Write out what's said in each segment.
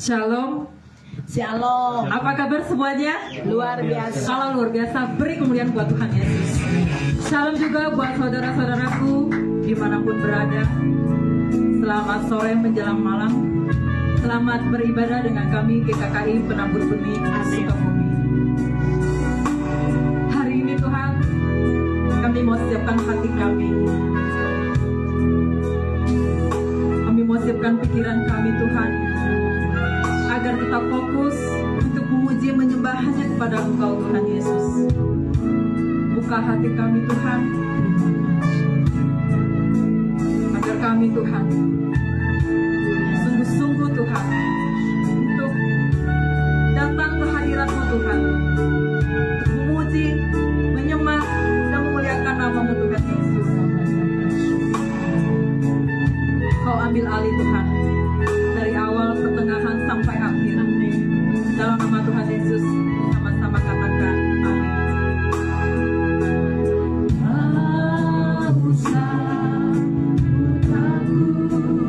Shalom. Shalom. Apa kabar semuanya? Luar biasa. Kalau luar biasa, beri kemuliaan buat Tuhan Yesus. Shalom juga buat saudara-saudaraku dimanapun berada. Selamat sore menjelang malam. Selamat beribadah dengan kami GKKI Penabur Benih Sukabumi. Hari ini Tuhan, kami mau siapkan hati kami. Kami mau siapkan pikiran kami Tuhan, agar tetap fokus untuk memuji menyembah hanya kepada Engkau Tuhan Yesus. Buka hati kami Tuhan, agar kami Tuhan sungguh-sungguh Tuhan untuk datang ke hadirat-Mu Tuhan, untuk memuji, menyembah dan memuliakan nama-Mu Tuhan Yesus. Kau ambil alih Tuhan, dari awal, pertengahan, sampai akhir. Dalam nama Tuhan Yesus, sama-sama katakan amin. Aku sambut aku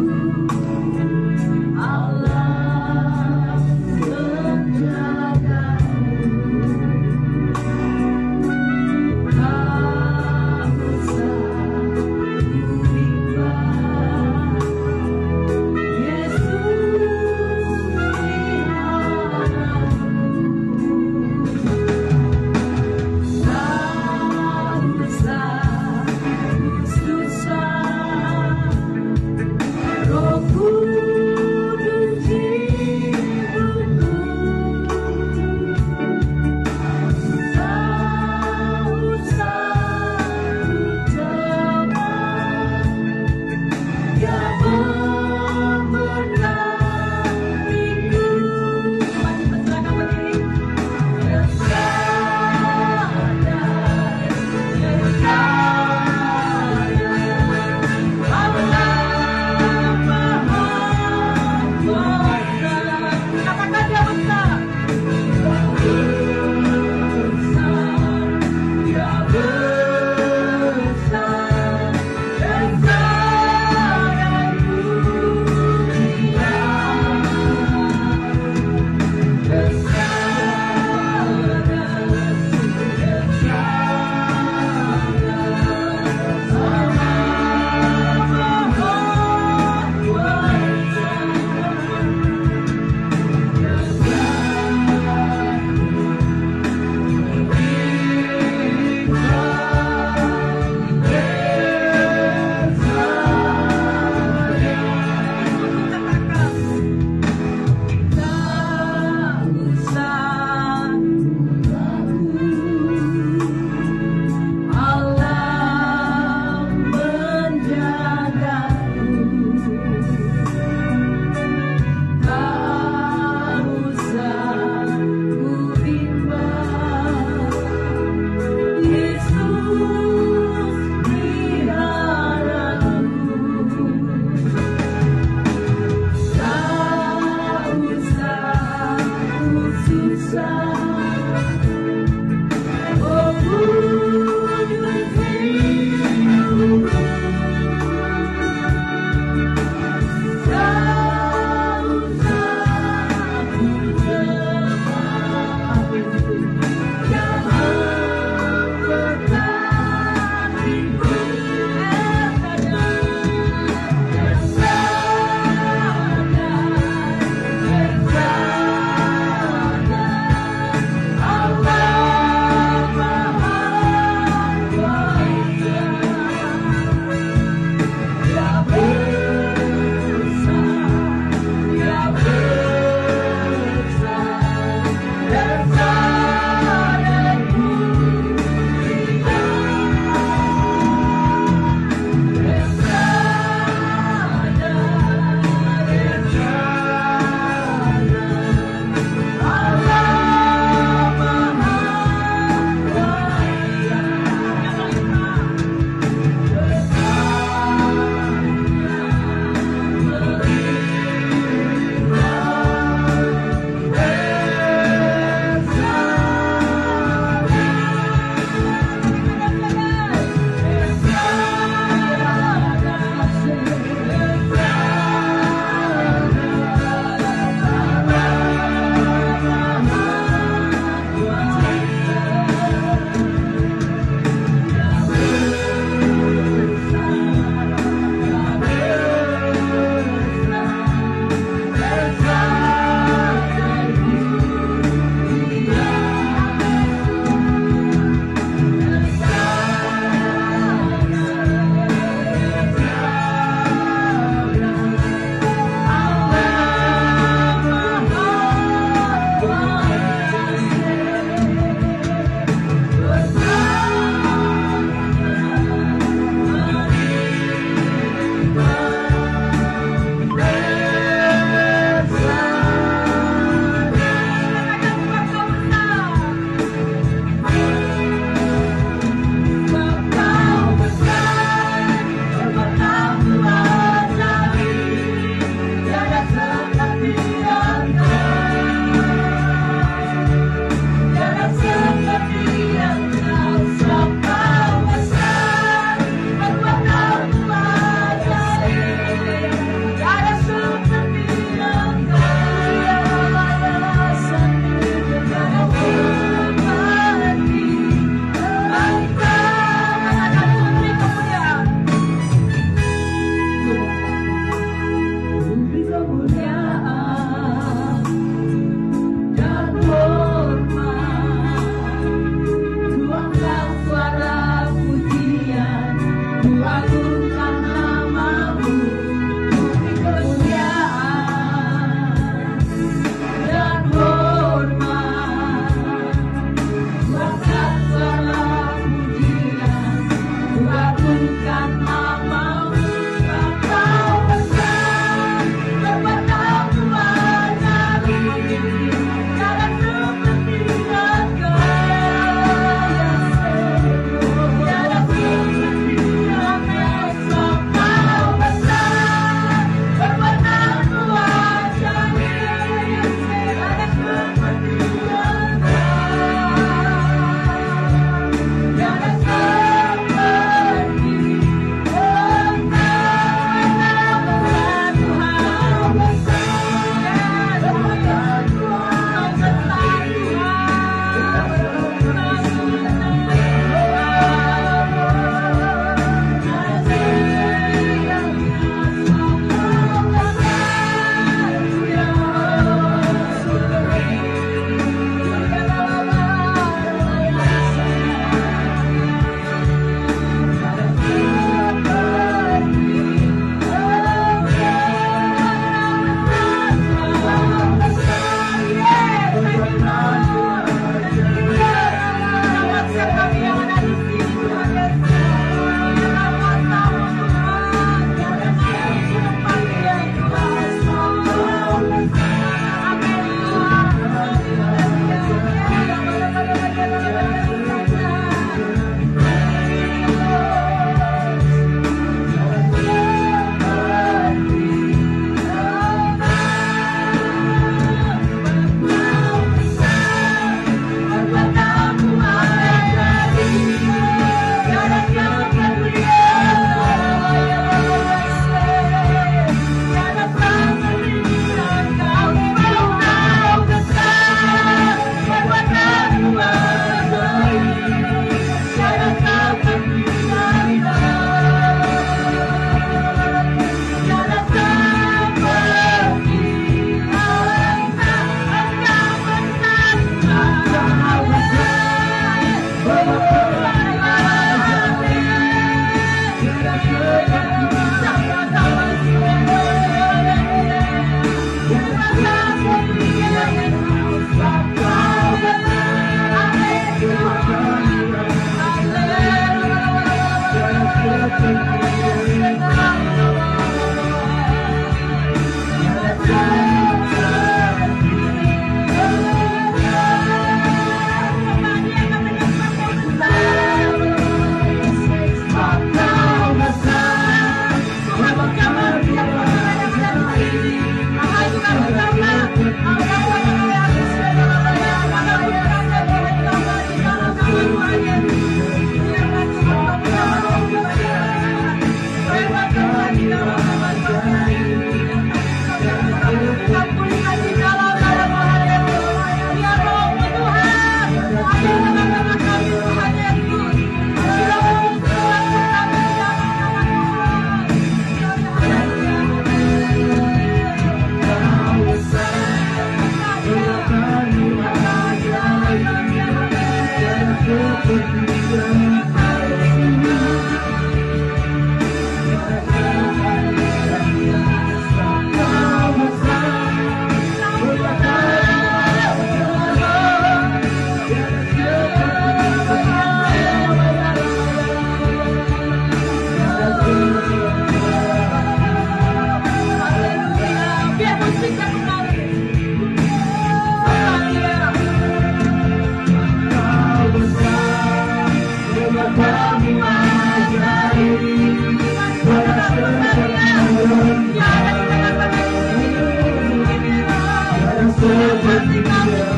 seperti Dia.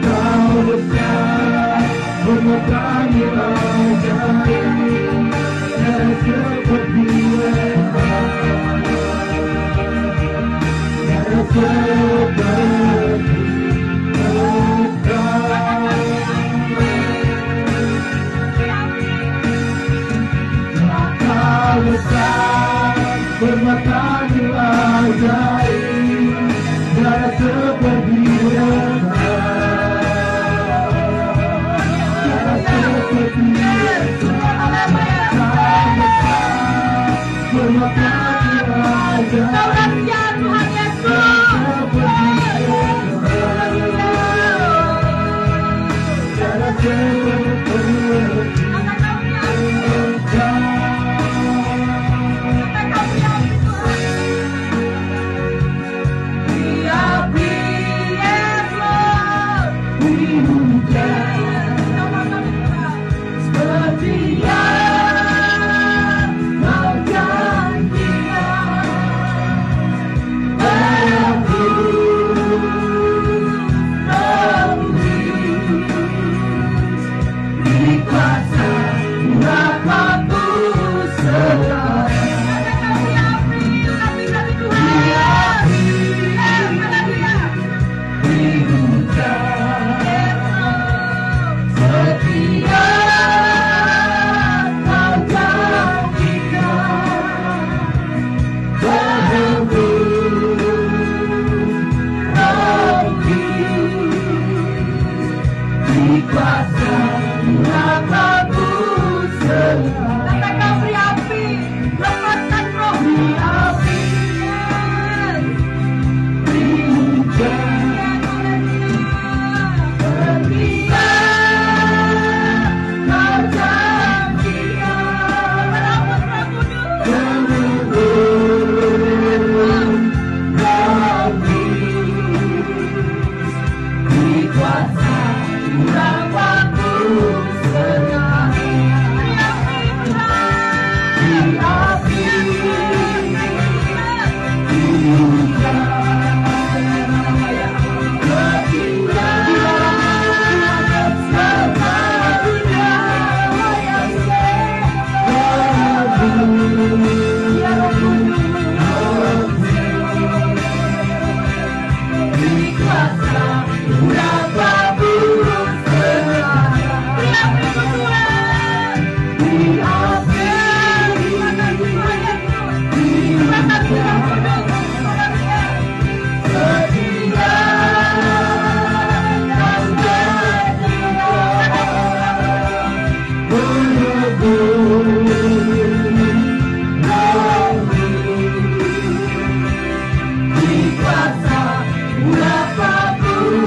Kau besar, memegangi ajaib, dan seperti Dia. Dan seperti besar, bermata ajaib, dan seperti Dia. Dan seperti Dia. Bermata kuasa, berapapun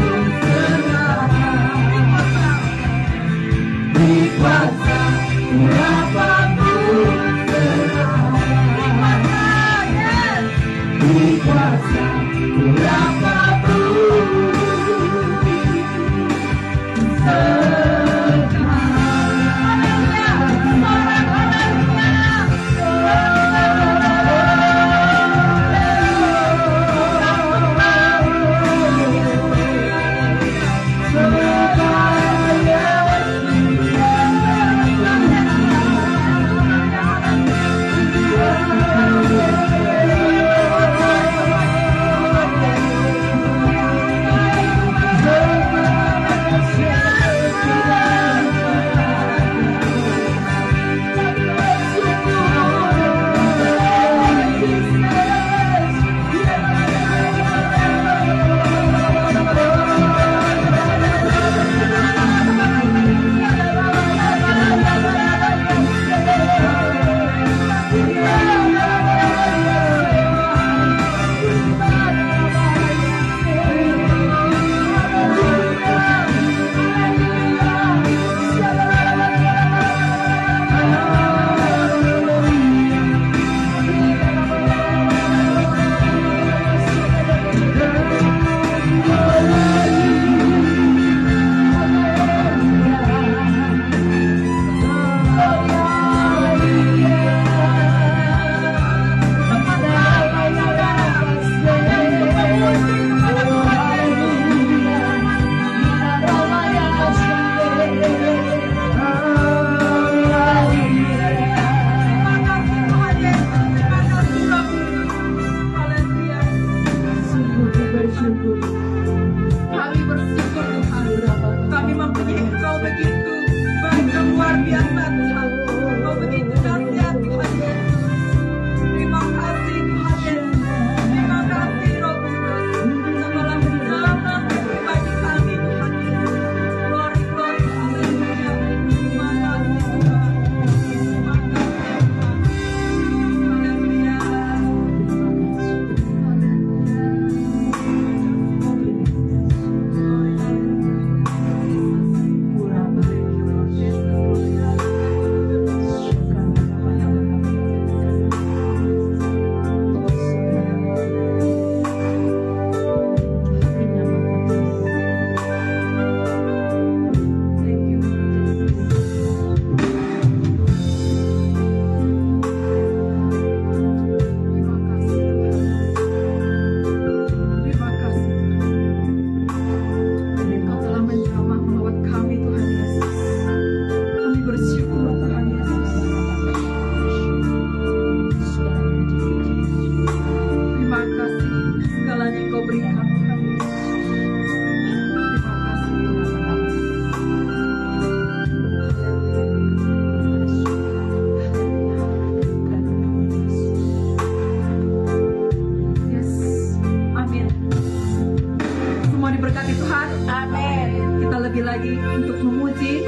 diberkati Tuhan. Amin. Kita lebih lagi untuk memuji,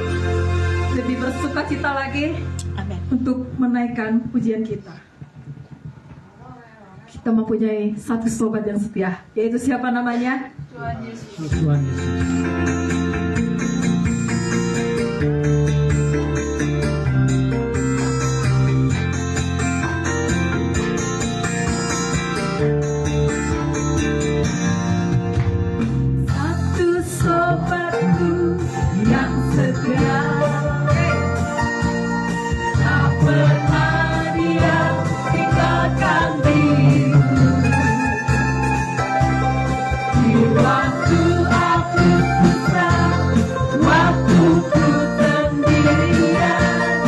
lebih bersuka cita lagi Amin. untuk menaikkan pujian kita. Kita mempunyai satu sobat yang setia, yaitu siapa namanya? Tuhan Yesus. Tuhan Yesus. Satu sobatku yang setia, tak pernah dia tinggalkan diriku. Di waktu aku susah, waktu ku sendirian,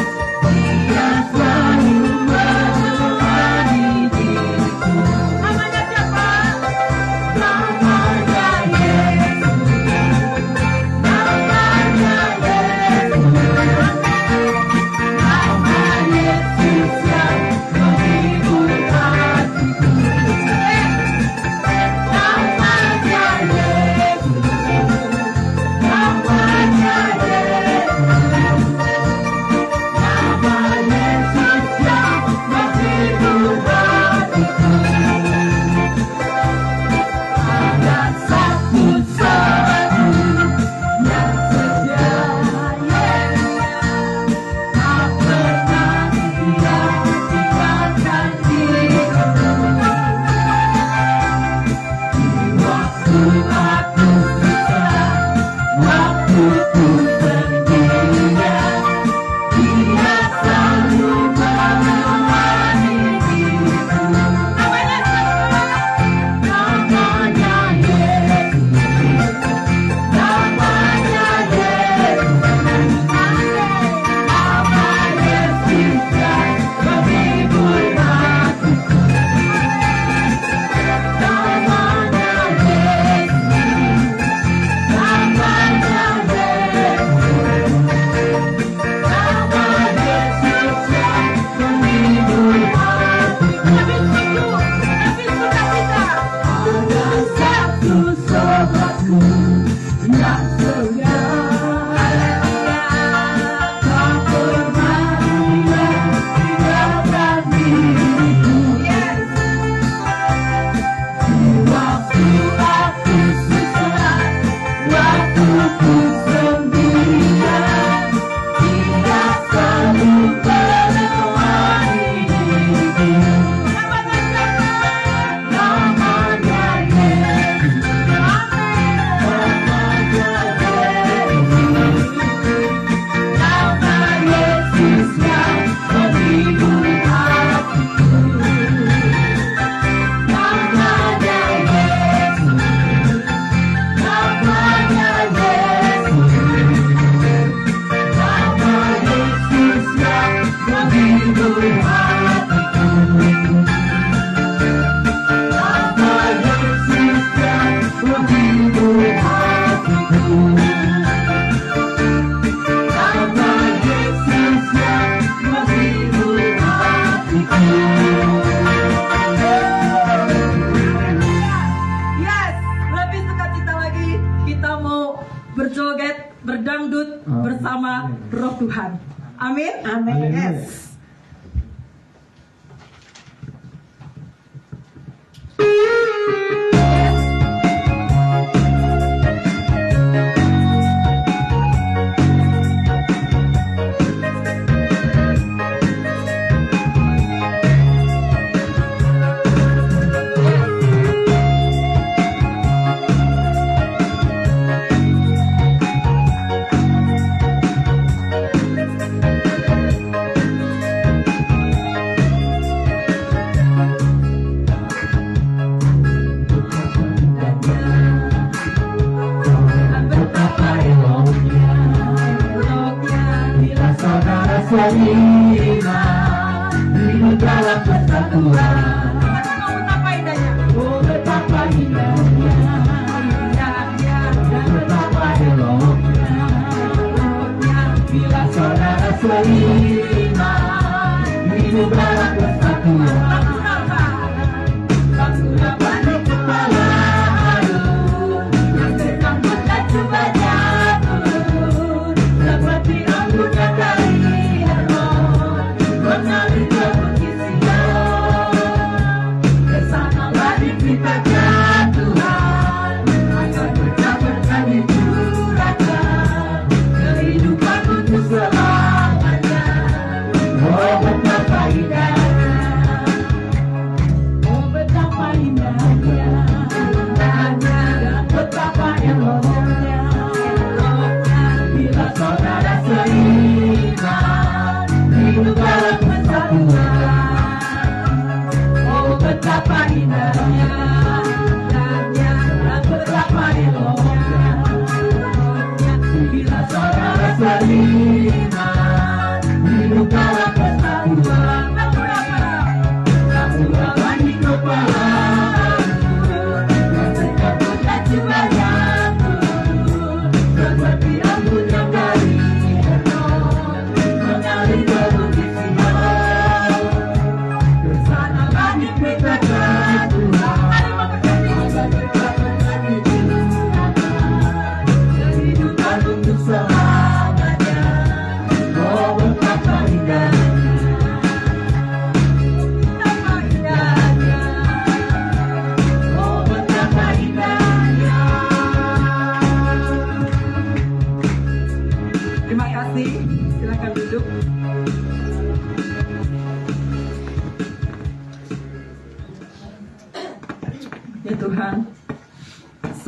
dia selalu menemani diriku. Namanya siapa? Namanya Yesus. Namanya Yesus. Nama Yesus yang menghibur hatiku. Namanya Yesus. Namanya Yesus. Nama Yesus yang menghibur hatiku. Ada satu sobatku yang setia, tak pernah dia tinggalkan diriku. Di waktu aku susah, waktu ku sendirian, dia selalu menemani diriku. Namanya siapa? Namanya Yesus. Namanya Yesus. Nama Yesus yang menghibur hatiku. Namanya Yesus. Namanya Yesus. Nama Yesus yang menghibur hatiku. Lebih sukacita. Ada satu sobatku yang setia, tak pernah dia tinggalkan diriku. Di waktu aku susah, waktu ku sendirian, dia selalu menemani diriku. Namanya Yesus. Namanya Yesus. Nama Yesus yang menghibur hatiku. Namanya Yesus. Namanya Yesus. Nama Yesus yang menghibur hatiku. Nama Yesus yang menghibur hatiku. Nama Yesus yang menghibur hatiku. Yes, lebih sukacita lagi kita mau berjoget, berdangdut bersama Roh Tuhan. Amin. Amin. Yes. Betapa eloknya bila saudara seima hidup dalam persatuan. Betapa indahnya. Oh, betapa indahnya. Dan betapa eloknya bila saudara seima hidup dalam persatuan. Langsung dapat di kepala yang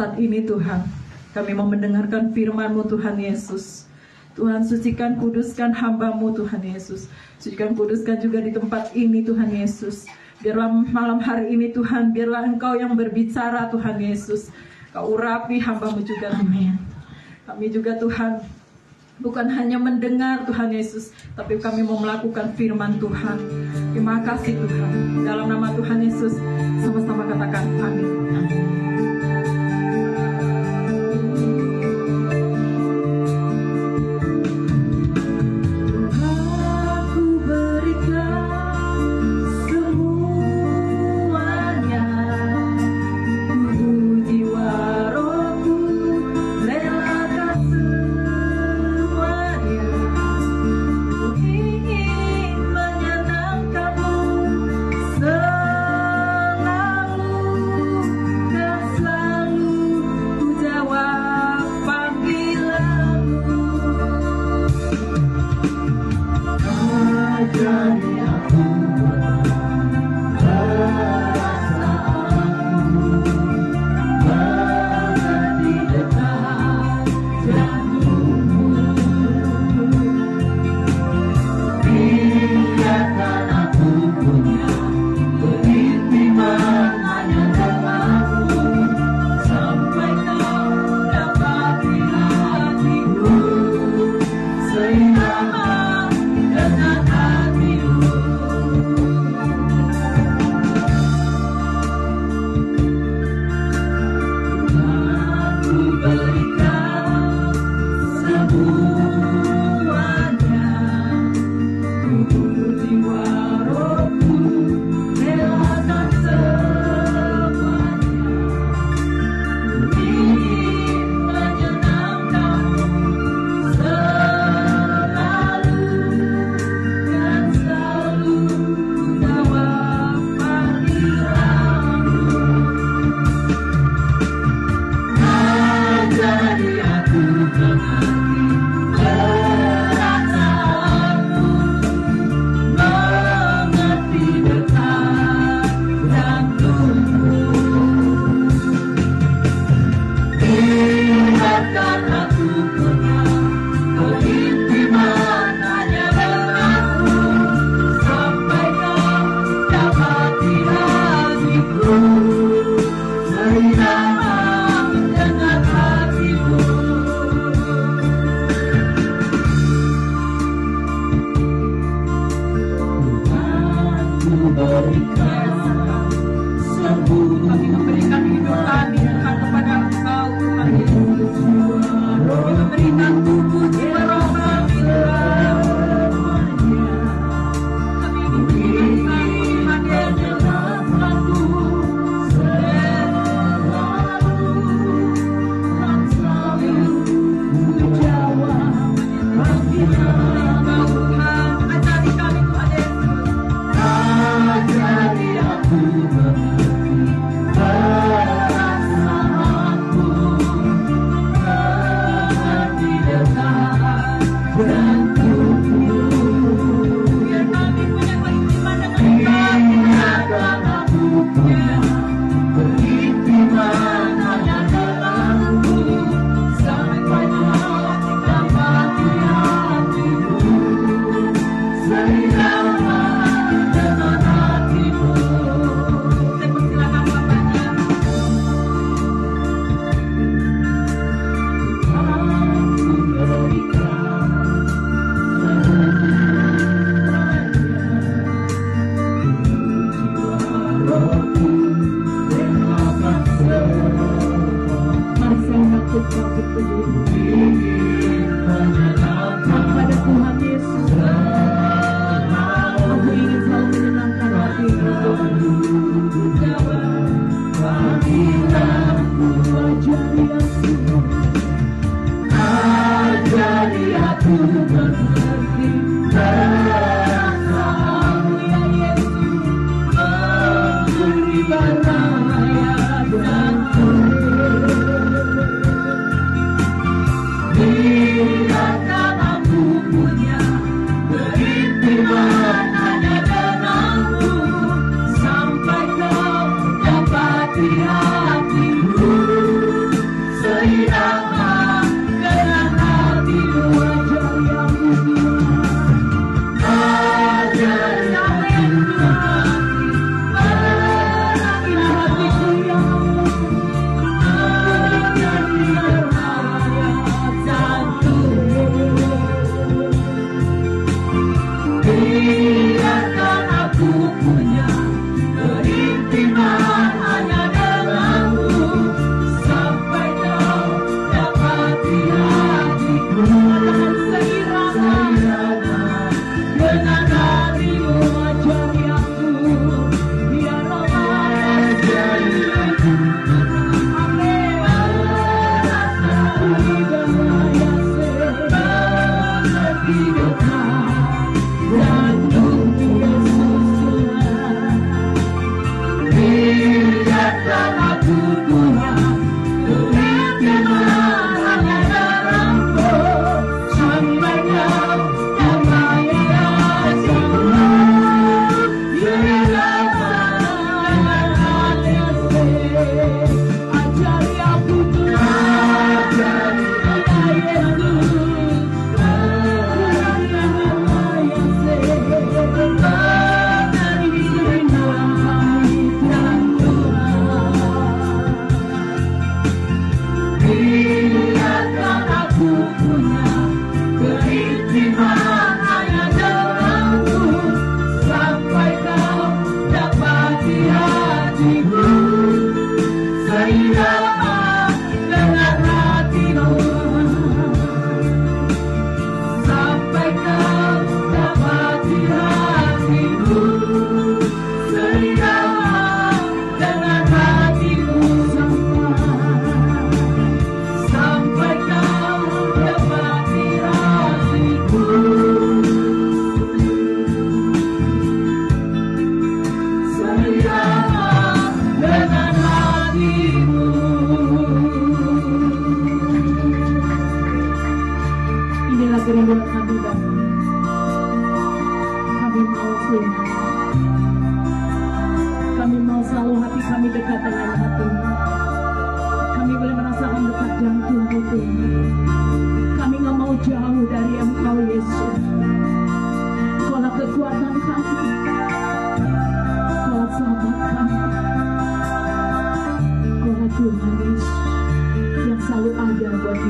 saat ini Tuhan, kami mau mendengarkan firman-Mu Tuhan Yesus. Tuhan, sucikan, kuduskan hamba-Mu Tuhan Yesus. Sucikan, kuduskan juga di tempat ini Tuhan Yesus. Biarlah malam hari ini Tuhan, biarlah Engkau yang berbicara Tuhan Yesus. Kau urapi hamba-Mu juga Tuhan. Kami juga Tuhan, bukan hanya mendengar Tuhan Yesus, tapi kami mau melakukan firman Tuhan. Terima kasih Tuhan. Dalam nama Tuhan Yesus, sama-sama katakan amin. Amin.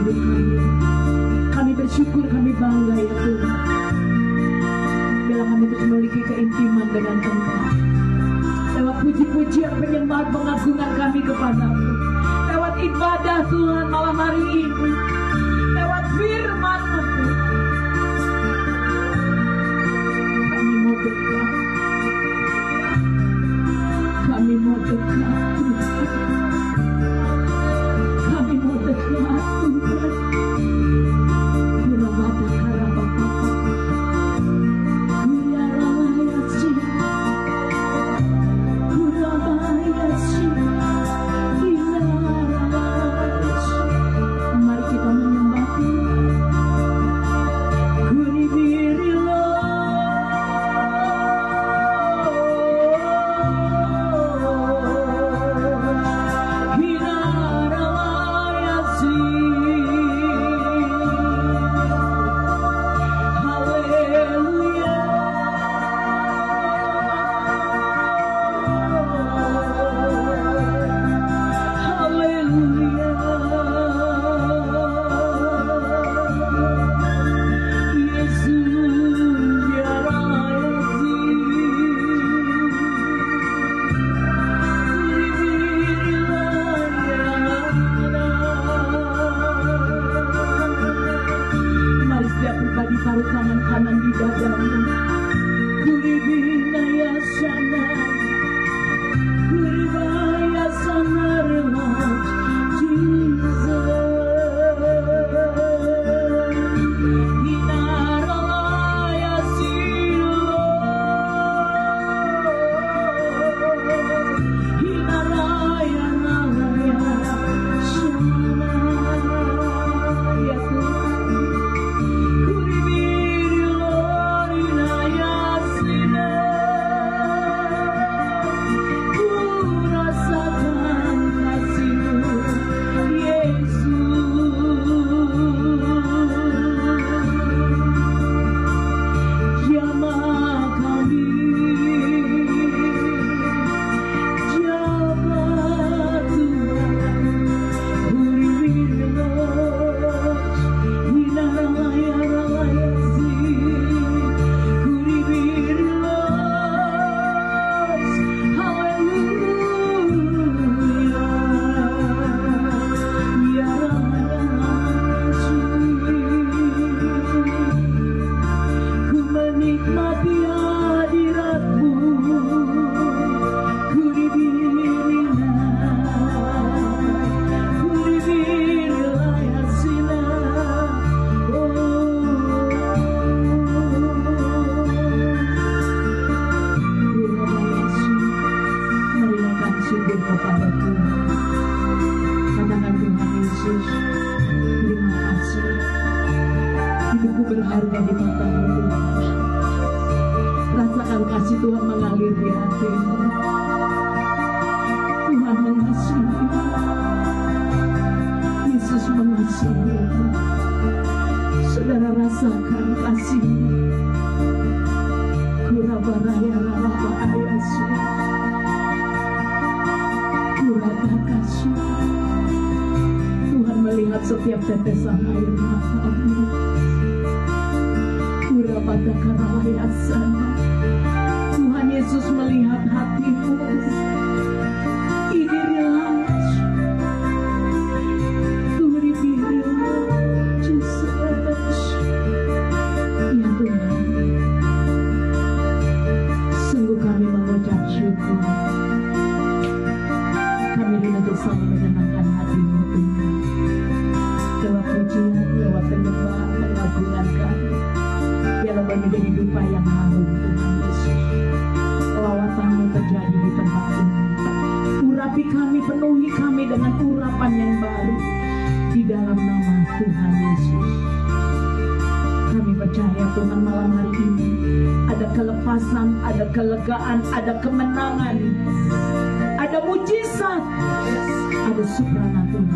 hidup kami. Kami bersyukur, kami bangga ya Tuhan. Bila kami terus memiliki keintiman dengan Engkau. Lewat puji-pujian, penyembahan, pengagungan kami kepadamu. Lewat ibadah Tuhan malam hari ini. Lewat firman-Mu Tuhan. Kami mau dekat. Kami mau dekat Tuhan. Kami mau dekat Tuhan. Kurabada karabapa. Kurarayasi. Kurabayasi. Inarayasi. Mari kita menyembah Tuhan. Taruh tangan kanan di dadamu. Kuribinaya sana, kuribaya sana Lord Jesus. Inaraya silo, inaraya nalaya sana. Ya Tuhan. Berharga di mata-Mu Tuhan. Rasakan kasih Tuhan mengalir di hatimu. Tuhan mengasihi. Yesus mengasihi. Saudara rasakan kasih. Kurabaraya raba ayasu. Kuradakasyu. Tuhan melihat setiap tetesan air mata-Mu. Tuhan Yesus melihat hatimu. Ini relax. Tuhan Jesus. Ya Tuhan, sungguh kami mengucap syukur. Kami rindu selalu menyenangkan hatimu Tuhan. Lewat pujian, lewat penyembahan, pengagungan kami. Biarlah menjadi dupa yang harum Tuhan Yesus. Lawatan-Mu terjadi di tempat ini. Urapi kami, penuhi kami dengan urapan yang baru di dalam nama Tuhan Yesus. Kami percaya Tuhan malam hari ini ada kelepasan, ada kelegaan, ada kemenangan, ada mujizat, ada supranatural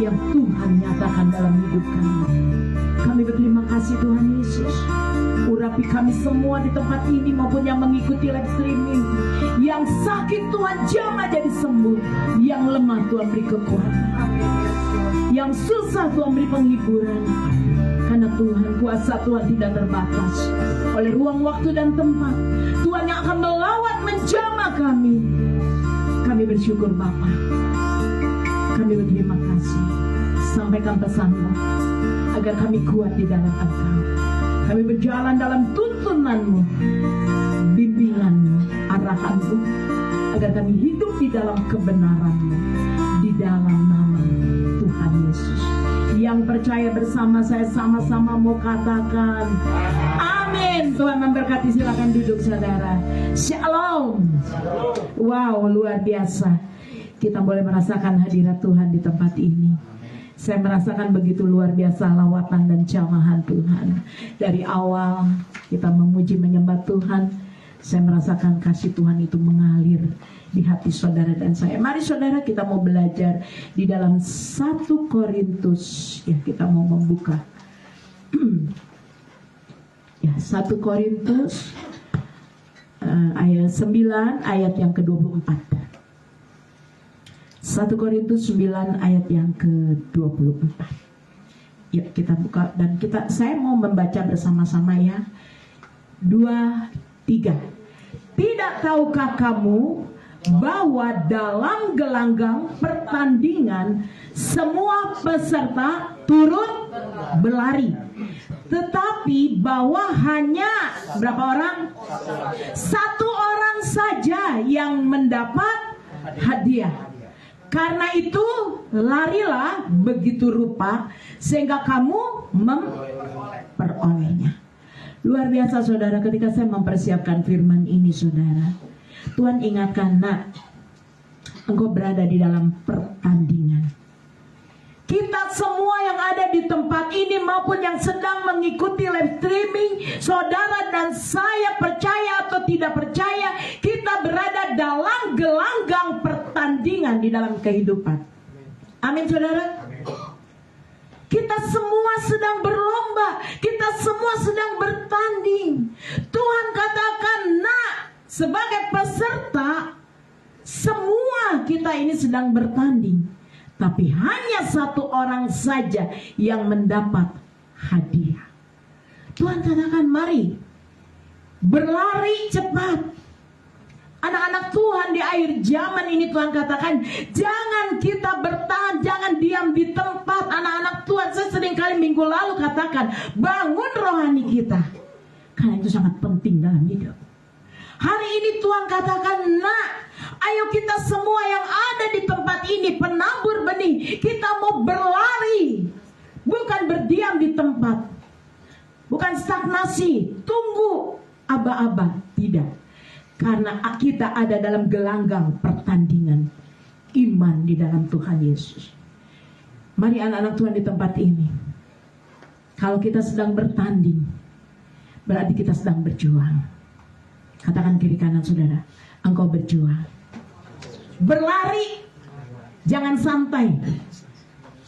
yang Tuhan nyatakan dalam hidup kami. Kami berterima kasih Tuhan Yesus. Urapi kami semua di tempat ini maupun yang mengikuti live streaming. Yang sakit Tuhan jamah jadi sembuh. Yang lemah Tuhan beri kekuatan. Yang dalam susah Tuhan beri penghiburan. Karena Tuhan, kuasa Tuhan tidak terbatas oleh ruang, waktu, dan tempat. Tuhan yang akan melawat menjamah kami. Kami bersyukur Bapa. Kami berterima kasih. Sampaikan pesan-Mu agar kami kuat di dalam Engkau. Kami berjalan dalam tuntunan-Mu, bimbingan-Mu, arahan-Mu, agar kami hidup di dalam kebenaran-Mu, di dalam nama Tuhan Yesus. Yang percaya bersama saya sama-sama mau katakan amin. Tuhan memberkati. Silakan duduk saudara. Shalom. Wow, luar biasa. Kita boleh merasakan hadirat Tuhan di tempat ini. Saya merasakan begitu luar biasa lawatan dan jamahan Tuhan. Dari awal kita memuji menyembah Tuhan, saya merasakan kasih Tuhan itu mengalir di hati saudara dan saya. Mari saudara, kita mau belajar di dalam 1 Korintus. Ya, kita mau membuka ya, 1 Korintus ayat 9 ayat yang ke-24. 1 Korintus 9 ayat yang ke-24. Ya, kita buka dan saya mau membaca bersama-sama ya. 2, 3. Tidak tahukah kamu bahwa dalam gelanggang pertandingan semua peserta turut berlari, tetapi bahwa hanya berapa orang? 1 orang saja yang mendapat hadiah. Karena itu larilah begitu rupa sehingga kamu memperolehnya. Luar biasa saudara, ketika saya mempersiapkan firman ini saudara, Tuhan ingatkan, nak, engkau berada di dalam pertandingan. Kita semua yang ada di tempat ini maupun yang sedang mengikuti live streaming, saudara dan saya, percaya atau tidak percaya, kita berada dalam gelanggang pertandingan di dalam kehidupan. Amin saudara. Kita semua sedang berlomba, kita semua sedang bertanding. Tuhan katakan, nak, sebagai peserta, semua kita ini sedang bertanding. Tapi hanya 1 orang saja yang mendapat hadiah. Tuhan katakan, mari berlari cepat. Anak-anak Tuhan di akhir zaman ini Tuhan katakan, jangan kita bertahan, jangan diam di tempat. Anak-anak Tuhan, saya seringkali minggu lalu katakan, bangun rohani kita. Karena itu sangat penting dalam hidup. Hari ini Tuhan katakan, nak, ayo kita semua yang ada di tempat ini, penabur benih, kita mau berlari. Bukan berdiam di tempat. Bukan stagnasi, tunggu aba-aba, tidak. Karena kita ada dalam gelanggang pertandingan iman di dalam Tuhan Yesus. Mari anak-anak Tuhan di tempat ini, kalau kita sedang bertanding, berarti kita sedang berjuang. Katakan kiri kanan saudara, engkau berjuang. Berlari, jangan santai.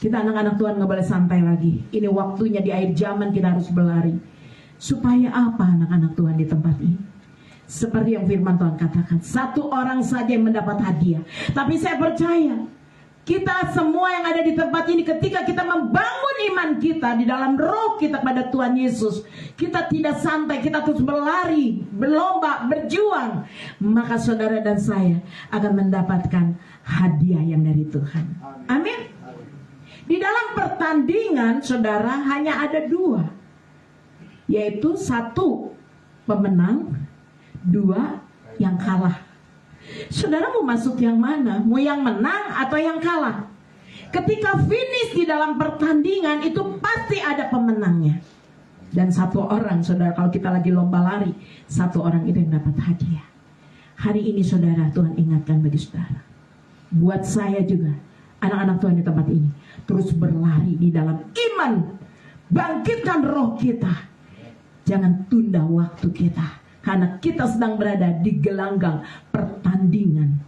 Kita anak-anak Tuhan gak boleh santai lagi. Ini waktunya di akhir zaman kita harus berlari. Supaya apa anak-anak Tuhan di tempat ini? Seperti yang firman Tuhan katakan, 1 orang saja yang mendapat hadiah. Tapi saya percaya, kita semua yang ada di tempat ini, ketika kita membangun iman kita di dalam roh kita pada Tuhan Yesus, kita tidak santai, kita terus berlari, berlomba, berjuang, maka saudara dan saya akan mendapatkan hadiah yang dari Tuhan. Amin. Di dalam pertandingan saudara hanya ada 2, yaitu 1 pemenang, 2 yang kalah. Saudara mau masuk yang mana? Mau yang menang atau yang kalah? Ketika finish di dalam pertandingan itu pasti ada pemenangnya. Dan 1 orang saudara, kalau kita lagi lomba lari, 1 orang itu yang dapat hadiah. Hari ini saudara, Tuhan ingatkan bagi saudara, buat saya juga, anak-anak Tuhan di tempat ini, terus berlari di dalam iman. Bangkitkan roh kita. Jangan tunda waktu kita. Karena kita sedang berada di gelanggang pertandingan.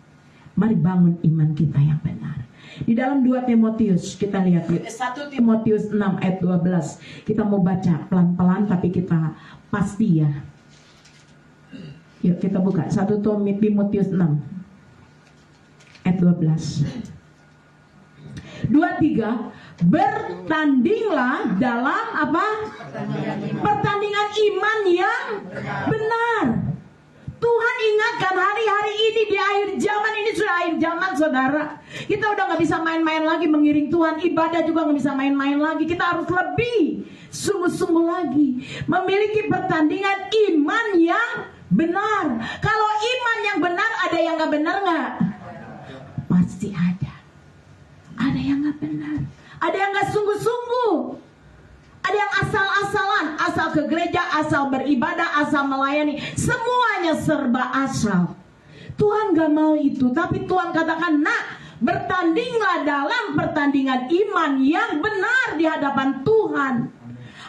Mari bangun iman kita yang benar. Di dalam 2 Timotius kita lihat 1 Timotius 6 ayat 12. Kita mau baca pelan-pelan tapi kita pasti ya. Yuk kita buka 1 Timotius 6 ayat 12. 23, bertandinglah dalam apa? Pertandingan iman yang benar. Tuhan ingatkan hari-hari ini di akhir zaman ini, sudah akhir zaman saudara. Kita udah gak bisa main-main lagi mengiring Tuhan. Ibadah juga gak bisa main-main lagi. Kita harus lebih sungguh-sungguh lagi memiliki pertandingan iman yang benar. Kalau iman yang benar, ada yang gak benar gak? Pasti ada. Ada yang gak benar. Ada yang gak sungguh-sungguh. Ada yang asal-asalan, asal ke gereja, asal beribadah, asal melayani. Semuanya serba asal. Tuhan gak mau itu. Tapi Tuhan katakan, nak, bertandinglah dalam pertandingan iman yang benar di hadapan Tuhan.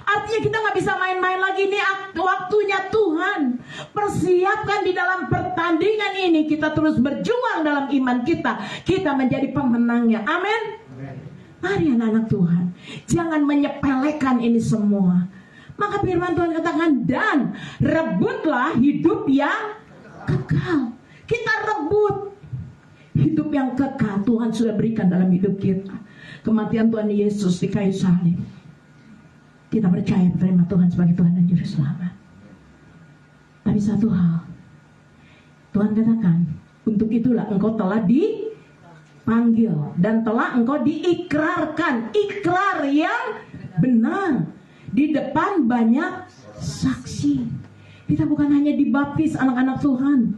Artinya kita gak bisa main-main lagi. Ini waktunya Tuhan. Persiapkan di dalam pertandingan ini. Kita terus berjuang dalam iman kita. Kita menjadi pemenangnya. Amin. Mari anak-anak Tuhan, jangan menyepelekan ini semua. Maka firman Tuhan katakan, dan rebutlah hidup yang kekal. Kita rebut hidup yang kekal. Tuhan sudah berikan dalam hidup kita. Kematian Tuhan Yesus di kayu salib. Kita percaya terima Tuhan sebagai Tuhan dan Juru Selamat. Tapi satu hal, Tuhan katakan, untuk itulah engkau telah dipanggil dan telah engkau diikrarkan. Ikrar yang benar di depan banyak saksi. Kita bukan hanya dibaptis anak-anak Tuhan.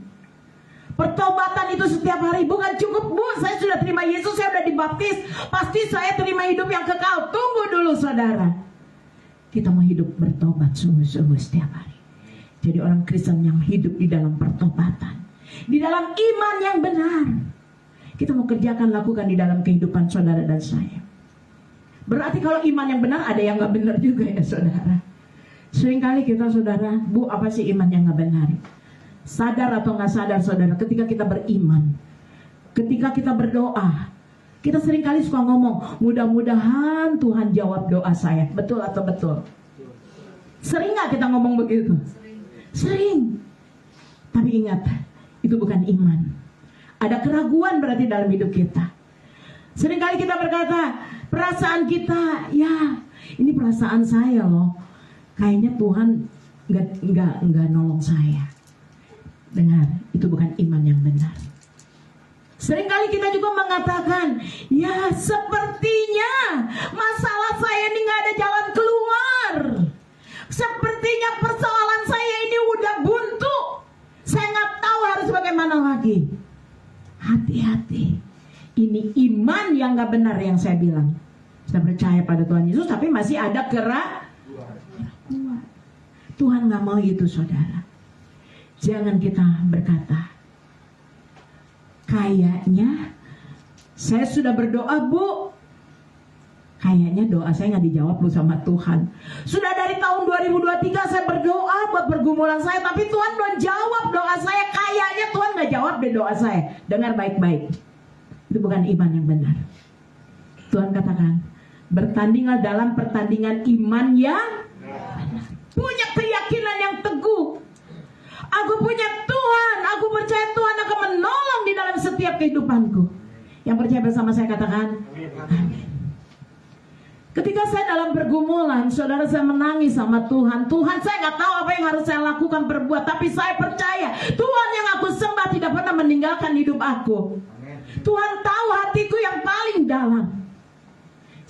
Pertobatan itu setiap hari. Bukan cukup, Bu, saya sudah terima Yesus, saya sudah dibaptis, pasti saya terima hidup yang kekal. Tunggu dulu saudara. Kita mau hidup bertobat sungguh-sungguh setiap hari. Jadi orang Kristen yang hidup di dalam pertobatan, di dalam iman yang benar. Kita mau kerjakan, lakukan di dalam kehidupan saudara dan saya. Berarti kalau iman yang benar, ada yang gak benar juga ya saudara. Seringkali kita saudara, Bu, apa sih iman yang gak benar? Sadar atau gak sadar saudara, ketika kita beriman, ketika kita berdoa, kita seringkali suka ngomong, mudah-mudahan Tuhan jawab doa saya. Betul atau betul? Sering gak kita ngomong begitu? Sering. Tapi ingat, itu bukan iman. Ada keraguan berarti dalam hidup kita. Seringkali kita berkata, perasaan kita, ya ini perasaan saya loh, kayaknya Tuhan nggak nolong saya. Dengar, itu bukan iman yang benar. Seringkali kita juga mengatakan, ya sepertinya masalah saya ini nggak ada jalan keluar. Sepertinya persoalan saya ini udah buntu. Saya nggak tahu harus bagaimana lagi. Hati-hati. Ini iman yang gak benar yang saya bilang. Saya percaya pada Tuhan Yesus, tapi masih ada keraguan. Tuhan gak mau itu saudara. Jangan kita berkata, kayaknya saya sudah berdoa, Bu, kayaknya doa saya gak dijawab lu sama Tuhan. Sudah dari tahun 2023 saya berdoa buat pergumulan saya, tapi Tuhan belum jawab doa saya. Kayaknya Tuhan gak jawab deh doa saya. Dengar baik-baik, itu bukan iman yang benar. Tuhan katakan, bertandinglah dalam pertandingan iman yang benar. Punya keyakinan yang teguh. Aku punya Tuhan, aku percaya Tuhan akan menolong di dalam setiap kehidupanku. Yang percaya bersama saya katakan, amin. Ketika saya dalam pergumulan, saudara, saya menangis sama Tuhan. Tuhan, saya gak tahu apa yang harus saya lakukan, perbuat, tapi saya percaya Tuhan yang aku sembah tidak pernah meninggalkan hidup aku. Tuhan tahu hatiku yang paling dalam.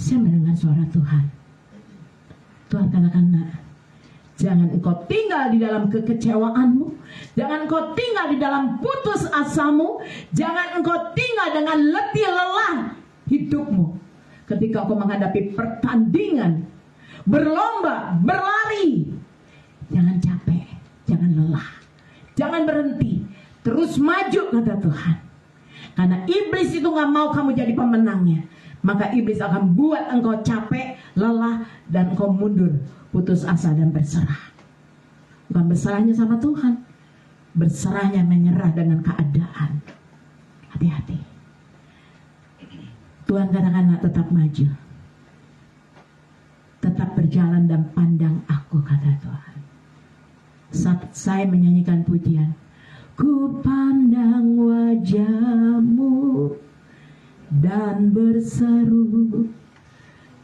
Saya mendengar suara Tuhan. Tuhan katakan, nak, jangan engkau tinggal di dalam kekecewaanmu. Jangan engkau tinggal di dalam putus asamu. Jangan engkau tinggal dengan letih lelah hidupmu. Ketika kau menghadapi pertandingan, berlomba, berlari, jangan capek, jangan lelah, jangan berhenti, terus maju kata Tuhan. Karena iblis itu gak mau kamu jadi pemenangnya. Maka iblis akan buat engkau capek, lelah, dan engkau mundur, putus asa dan berserah. Bukan berserahnya sama Tuhan, berserahnya menyerah dengan keadaan. Hati-hati. Tuhan katakan, tetap maju, tetap berjalan dan pandang aku, kata Tuhan. Saat saya menyanyikan pujian, ku pandang wajahmu dan berseru.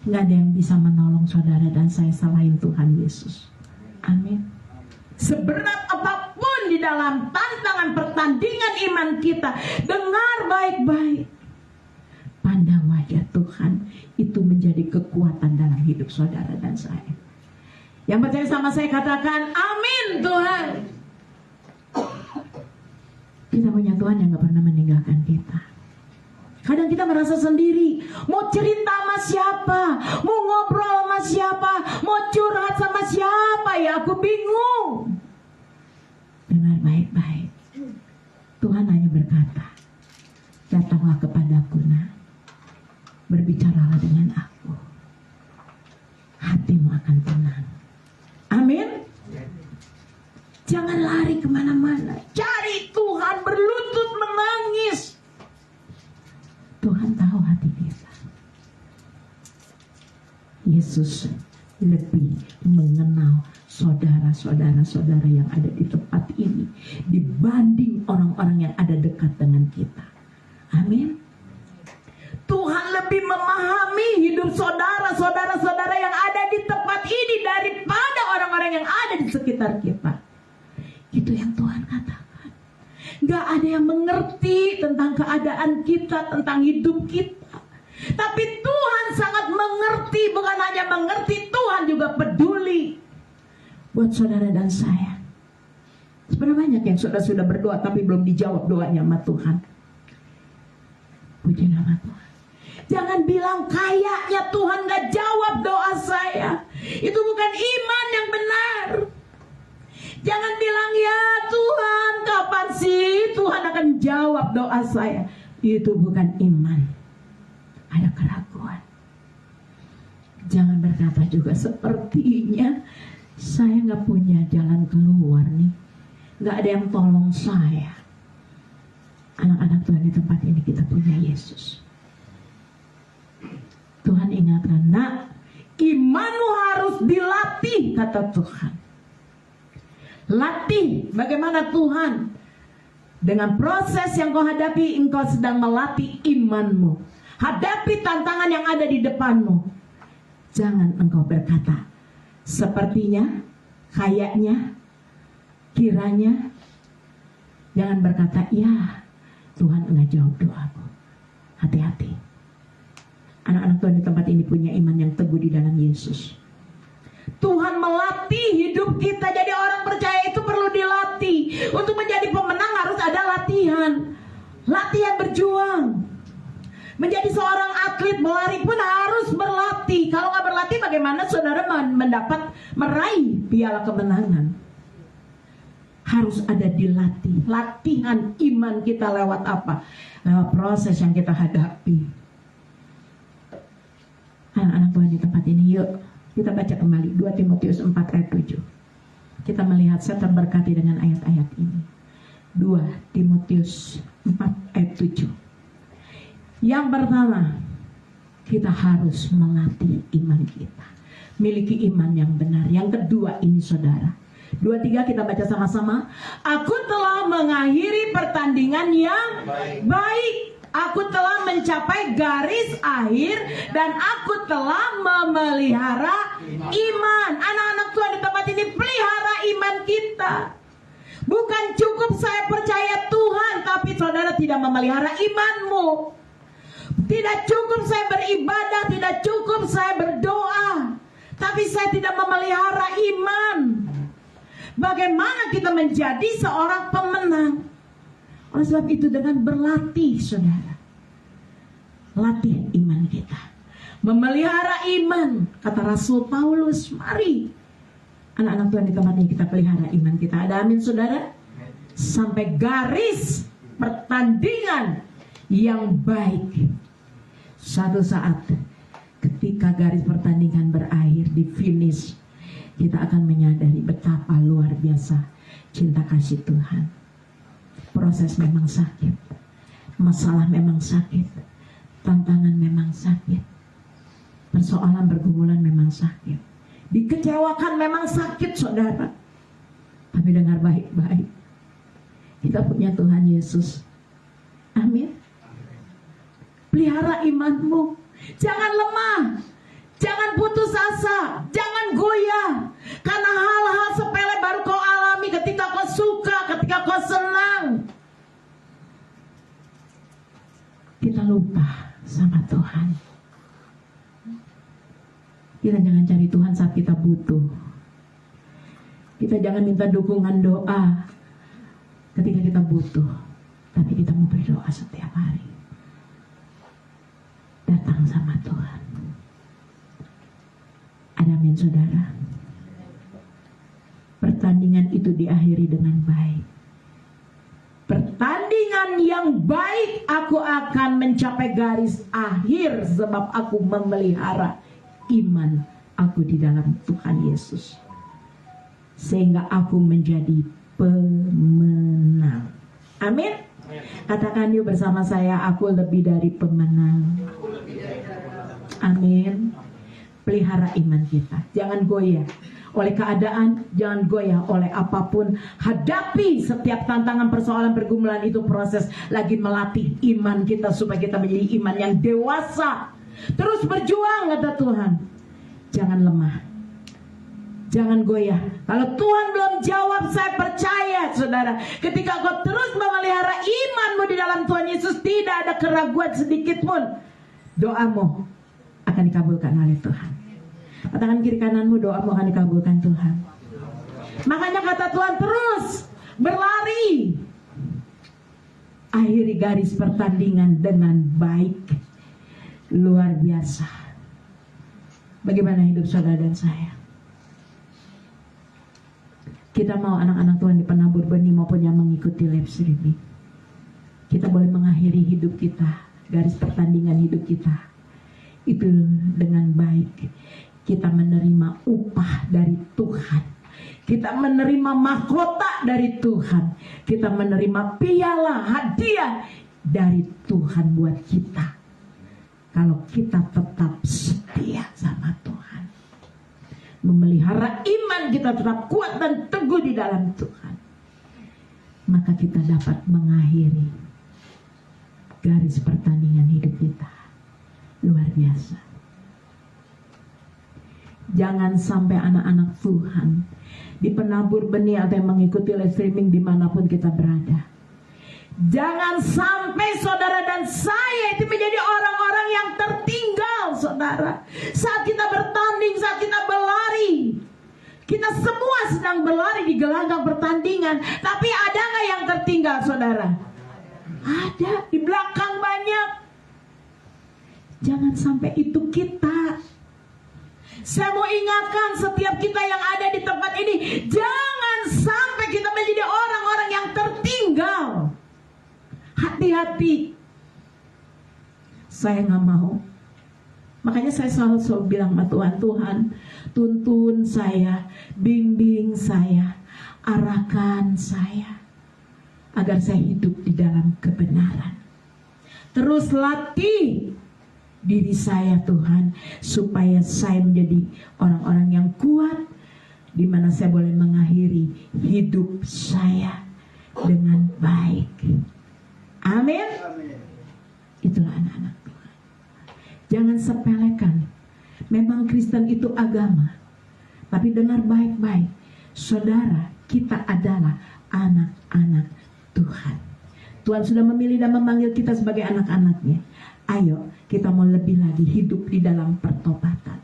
Nggak ada yang bisa menolong saudara dan saya selain Tuhan Yesus. Amin. Seberat apapun di dalam tantangan pertandingan iman kita, dengar baik-baik. Pandang wajah Tuhan, itu menjadi kekuatan dalam hidup saudara dan saya. Yang percaya sama saya katakan, amin Tuhan. Kita punya Tuhan yang gak pernah meninggalkan kita. Kadang kita merasa sendiri, mau cerita sama siapa, mau ngobrol sama siapa, mau curhat sama siapa, ya aku bingung. Dengar baik-baik. Tuhan hanya berkata, datanglah kepadaku nak, berbicaralah dengan aku, hatimu akan tenang. Amin. Jangan lari kemana-mana, cari Tuhan, berlutut menangis. Tuhan tahu hati kita. Yesus lebih mengenal saudara-saudara yang ada di tempat ini dibanding orang-orang yang ada dekat dengan kita. Amin. Tuhan lebih memahami hidup saudara-saudara yang ada di tempat ini daripada orang-orang yang ada di sekitar kita. Itu yang Tuhan katakan. Gak ada yang mengerti tentang keadaan kita, tentang hidup kita. Tapi Tuhan sangat mengerti, bukan hanya mengerti, Tuhan juga peduli buat saudara dan saya. Sebenarnya banyak yang sudah berdoa tapi belum dijawab doanya sama Tuhan. Puji nama Tuhan. Jangan bilang kayaknya Tuhan gak jawab doa saya. Itu bukan iman yang benar. Jangan bilang ya Tuhan, kapan sih Tuhan akan jawab doa saya. Itu bukan iman. Ada keraguan. Jangan berkata juga sepertinya saya gak punya jalan keluar nih. Gak ada yang tolong saya. Anak-anak Tuhan di tempat ini kita punya Yesus. Tuhan ingatkan, nak, imanmu harus dilatih, kata Tuhan. Latih, bagaimana Tuhan? Dengan proses yang kau hadapi, engkau sedang melatih imanmu. Hadapi tantangan yang ada di depanmu. Jangan engkau berkata, sepertinya, kayaknya, kiranya. Jangan berkata, ya Tuhan enggak jawab doaku. Hati-hati. Anak-anak Tuhan di tempat ini punya iman yang teguh di dalam Yesus. Tuhan melatih hidup kita. Jadi orang percaya itu perlu dilatih. Untuk menjadi pemenang harus ada latihan. Latihan berjuang. Menjadi seorang atlet berlari pun harus berlatih. Kalau nggak berlatih, bagaimana saudara meraih piala kemenangan? Harus ada dilatih. Latihan iman kita lewat apa? Lewat proses yang kita hadapi. Anak-anak Tuhan di tempat ini, yuk kita baca kembali 2 Timotius 4 ayat 7. Kita melihat, saya terberkati dengan ayat-ayat ini. 2 Timotius 4 ayat 7. Yang pertama, kita harus melatih iman kita, miliki iman yang benar. Yang kedua ini saudara, 2-3 kita baca sama-sama. Aku telah mengakhiri pertandingan yang baik. Aku telah mencapai garis akhir dan aku telah memelihara iman. Anak-anak Tuhan di tempat ini, pelihara iman kita. Bukan cukup saya percaya Tuhan, tapi saudara tidak memelihara imanmu. Tidak cukup saya beribadah, tidak cukup saya berdoa, tapi saya tidak memelihara iman. Bagaimana kita menjadi seorang pemenang? Oleh sebab itu dengan berlatih saudara, latih iman kita, memelihara iman. Kata Rasul Paulus, mari anak-anak Tuhan di tempat ini kita pelihara iman kita. Ada amin saudara? Sampai garis pertandingan yang baik. Suatu saat ketika garis pertandingan berakhir, di finish, kita akan menyadari betapa luar biasa cinta kasih Tuhan. Proses memang sakit, masalah memang sakit, tantangan memang sakit, persoalan pergumulan memang sakit, dikecewakan memang sakit saudara. Tapi dengar baik-baik, kita punya Tuhan Yesus. Amin. Pelihara imanmu. Jangan lemah. Jangan putus asa. Jangan goyah. Karena hal-hal sepele baru kau alami ketika kau suka, ketika kau senang. Kita lupa sama Tuhan. Kita jangan cari Tuhan saat kita butuh. Kita jangan minta dukungan doa ketika kita butuh. Tapi kita mau berdoa setiap hari. Datang sama Tuhan. Ada amin, saudara? Pertandingan itu diakhiri dengan baik. Pertandingan yang baik, aku akan mencapai garis akhir sebab aku memelihara iman aku di dalam Tuhan Yesus, sehingga aku menjadi pemenang. Amin. Katakan yuk bersama saya, aku lebih dari pemenang. Amin. Pelihara iman kita. Jangan goyah oleh keadaan, jangan goyah oleh apapun. Hadapi setiap tantangan, persoalan, pergumulan, itu proses lagi melatih iman kita supaya kita menjadi iman yang dewasa. Terus berjuang, kata Tuhan. Jangan lemah. Jangan goyah. Kalau Tuhan belum jawab, saya percaya, saudara, ketika kau terus memelihara imanmu di dalam Tuhan Yesus, tidak ada keraguan sedikit pun. Doamu akan dikabulkan oleh Tuhan. Katakan kiri kananmu, doamu akan dikabulkan Tuhan. Makanya kata Tuhan, terus berlari. Akhiri garis pertandingan dengan baik. Luar biasa. Bagaimana hidup saudara dan saya? Kita mau anak-anak Tuhan di penabur benih maupun yang mengikuti live streaming, kita boleh mengakhiri hidup kita, garis pertandingan hidup kita itu dengan baik. Kita menerima upah dari Tuhan. Kita menerima mahkota dari Tuhan. Kita menerima piala hadiah dari Tuhan buat kita. Kalau kita tetap setia sama Tuhan, memelihara iman kita tetap kuat dan teguh di dalam Tuhan, maka kita dapat mengakhiri garis pertandingan hidup kita. Luar biasa. Jangan sampai anak-anak Tuhan di penabur benih atau yang mengikuti live streaming dimanapun kita berada, jangan sampai saudara dan saya itu menjadi orang-orang yang tertinggal, saudara. Saat kita bertanding, saat kita berlari, kita semua sedang berlari di gelanggang pertandingan, tapi ada nggak yang tertinggal, saudara? Ada, di belakang banyak. Jangan sampai itu kita. Saya mau ingatkan setiap kita yang ada di tempat ini, jangan sampai kita menjadi orang-orang yang tertinggal. Hati-hati. Saya nggak mau. Makanya saya selalu bilang sama Tuhan, Tuhan, tuntun saya, bimbing saya, arahkan saya, agar saya hidup di dalam kebenaran. Terus latih diri saya, Tuhan, supaya saya menjadi orang-orang yang kuat, di mana saya boleh mengakhiri hidup saya dengan baik. Amin. Itulah anak-anak Tuhan. Jangan sepelekan. Memang Kristen itu agama, tapi dengar baik-baik, saudara, kita adalah anak-anak Tuhan. Tuhan sudah memilih dan memanggil kita sebagai anak-anaknya. Ayo, kita mau lebih lagi hidup di dalam pertobatan.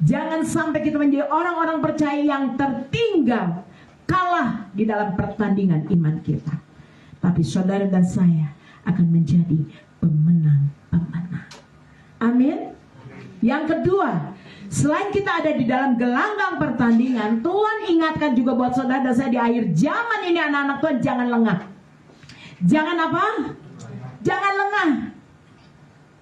Jangan sampai kita menjadi orang-orang percaya yang tertinggal, kalah di dalam pertandingan iman kita. Tapi saudara dan saya akan menjadi pemenang-pemenang. Amin. Yang kedua, selain kita ada di dalam gelanggang pertandingan, Tuhan ingatkan juga buat saudara dan saya di akhir zaman ini, anak-anak Tuhan, jangan lengah. Jangan apa? Jangan lengah.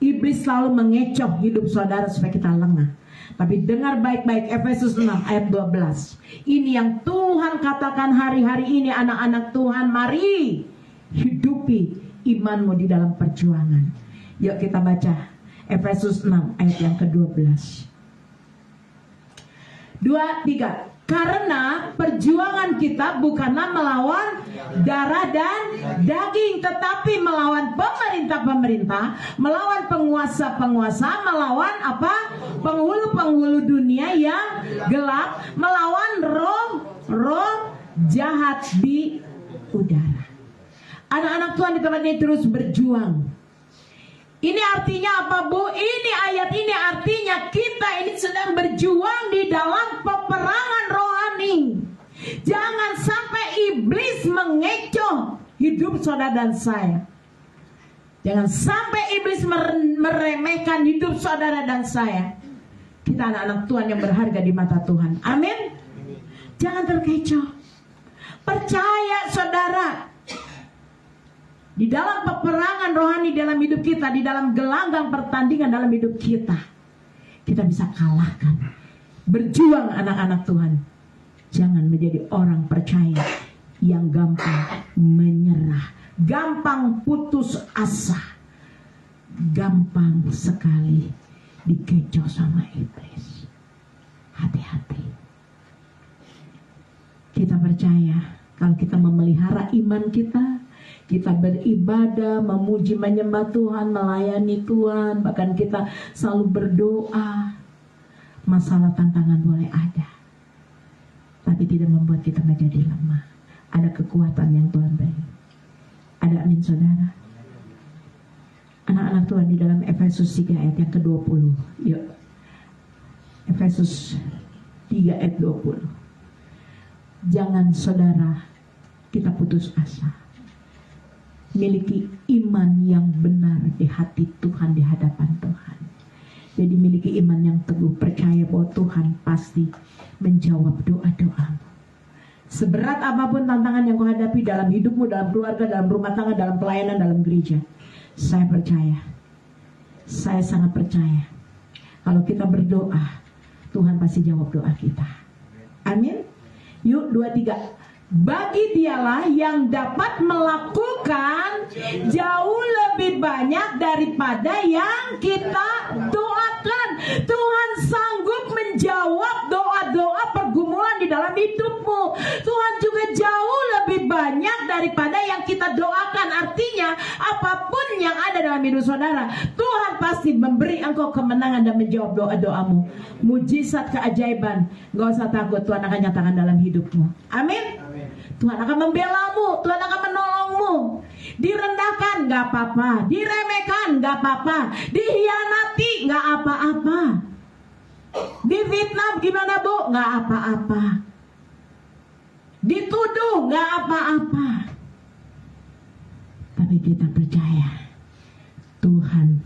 Iblis selalu mengecoh hidup saudara supaya kita lengah. Tapi dengar baik-baik Efesus 6 ayat 12. Ini yang Tuhan katakan hari-hari ini, anak-anak Tuhan, mari hidupi imanmu di dalam perjuangan. Yuk kita baca Efesus 6 ayat yang ke-12. 2, 3. Karena perjuangan kita bukanlah melawan darah dan daging, tetapi melawan pemerintah-pemerintah, melawan penguasa-penguasa, melawan penghulu-penghulu dunia yang gelap, melawan roh jahat di udara. Anak-anak Tuhan di tempat ini terus berjuang. Ini artinya apa, Bu? Ini ayat ini artinya kita ini sedang berjuang di dalam peperangan rohani. Jangan sampai iblis mengecoh hidup saudara dan saya. Jangan sampai iblis meremehkan hidup saudara dan saya. Kita anak-anak Tuhan yang berharga di mata Tuhan. Amin. Jangan terkecoh. Percaya saudara, di dalam peperangan rohani dalam hidup kita, di dalam gelanggang pertandingan dalam hidup kita, kita bisa kalahkan. Berjuang anak-anak Tuhan. Jangan menjadi orang percaya yang gampang menyerah, gampang putus asa, gampang sekali dikecoh sama iblis. Hati-hati. Kita percaya kalau kita memelihara iman kita, kita beribadah, memuji, menyembah Tuhan, melayani Tuhan, bahkan kita selalu berdoa. Masalah tantangan boleh ada, tapi tidak membuat kita menjadi lemah. Ada kekuatan yang Tuhan beri. Ada amin saudara? Anak-anak Tuhan di dalam Efesus 3 ayat yang ke-20. Yuk. Efesus 3 ayat 20. Jangan saudara kita putus asa. Miliki iman yang benar di hati Tuhan, di hadapan Tuhan. Jadi miliki iman yang teguh, percaya bahwa Tuhan pasti menjawab doa-doamu. Seberat apapun tantangan yang kau hadapi dalam hidupmu, dalam keluarga, dalam rumah tangga, dalam pelayanan, dalam gereja, saya percaya, saya sangat percaya, kalau kita berdoa, Tuhan pasti jawab doa kita. Amin. Yuk 2, 3. Bagi dialah yang dapat melakukan jauh lebih banyak daripada yang kita doakan. Tuhan sanggup menjawab doa-doa pergumulan di dalam hidupmu. Tuhan juga jauh lebih banyak daripada yang kita doakan. Artinya apapun yang ada dalam hidup saudara, Tuhan pasti memberi engkau kemenangan dan menjawab doa-doamu. Mujizat, keajaiban, gak usah takut, Tuhan akan nyatakan dalam hidupmu. Amin. Tuhan akan membelamu, Tuhan akan menolongmu. Direndahkan gak apa-apa, diremehkan gak apa-apa, dihianati gak apa-apa, difitnah gimana Bu? Gak apa-apa, dituduh gak apa-apa. Tapi kita percaya Tuhan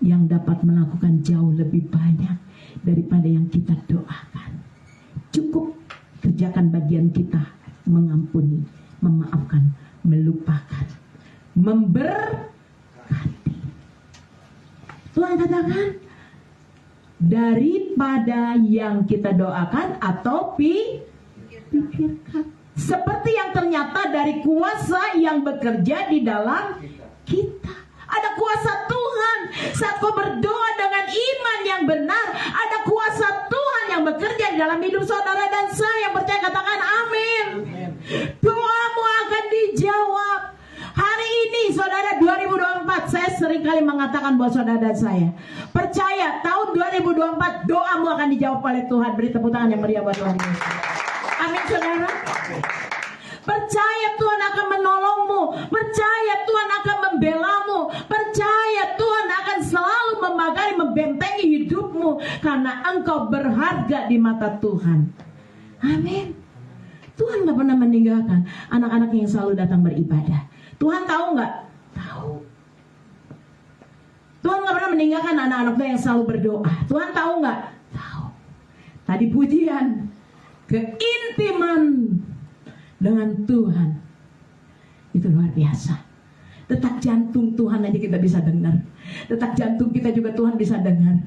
yang dapat melakukan jauh lebih banyak daripada yang kita doakan. Cukup kerjakan bagian kita, mengampuni, memaafkan, melupakan, memberkati. Tuhan katakan, daripada yang kita doakan atau pikirkan. Seperti yang ternyata dari kuasa yang bekerja di dalam kita. Ada kuasa Tuhan. Saat kau berdoa dengan iman yang benar, ada kuasa Tuhan yang bekerja di dalam hidup saudara dan saya. Yang percaya katakan amin. Doamu akan dijawab. Hari ini saudara 2024, saya seringkali mengatakan buat saudara dan saya, percaya tahun 2024 doamu akan dijawab oleh Tuhan. Beri tepuk tangan yang meriah buat Tuhan Yesus. Amin saudara. Percaya Tuhan akan menolongmu, percaya Tuhan akan membelamu, percaya Tuhan akan selalu memagari, membentengi hidupmu, karena engkau berharga di mata Tuhan. Amin. Tuhan gak pernah meninggalkan anak-anak yang selalu datang beribadah. Tuhan tahu gak? Tahu. Tuhan gak pernah meninggalkan anak-anaknya yang selalu berdoa. Tuhan tahu gak? Tahu. Tadi pujian, keintiman dengan Tuhan itu luar biasa. Detak jantung Tuhan aja kita bisa dengar. Detak jantung kita juga Tuhan bisa dengar.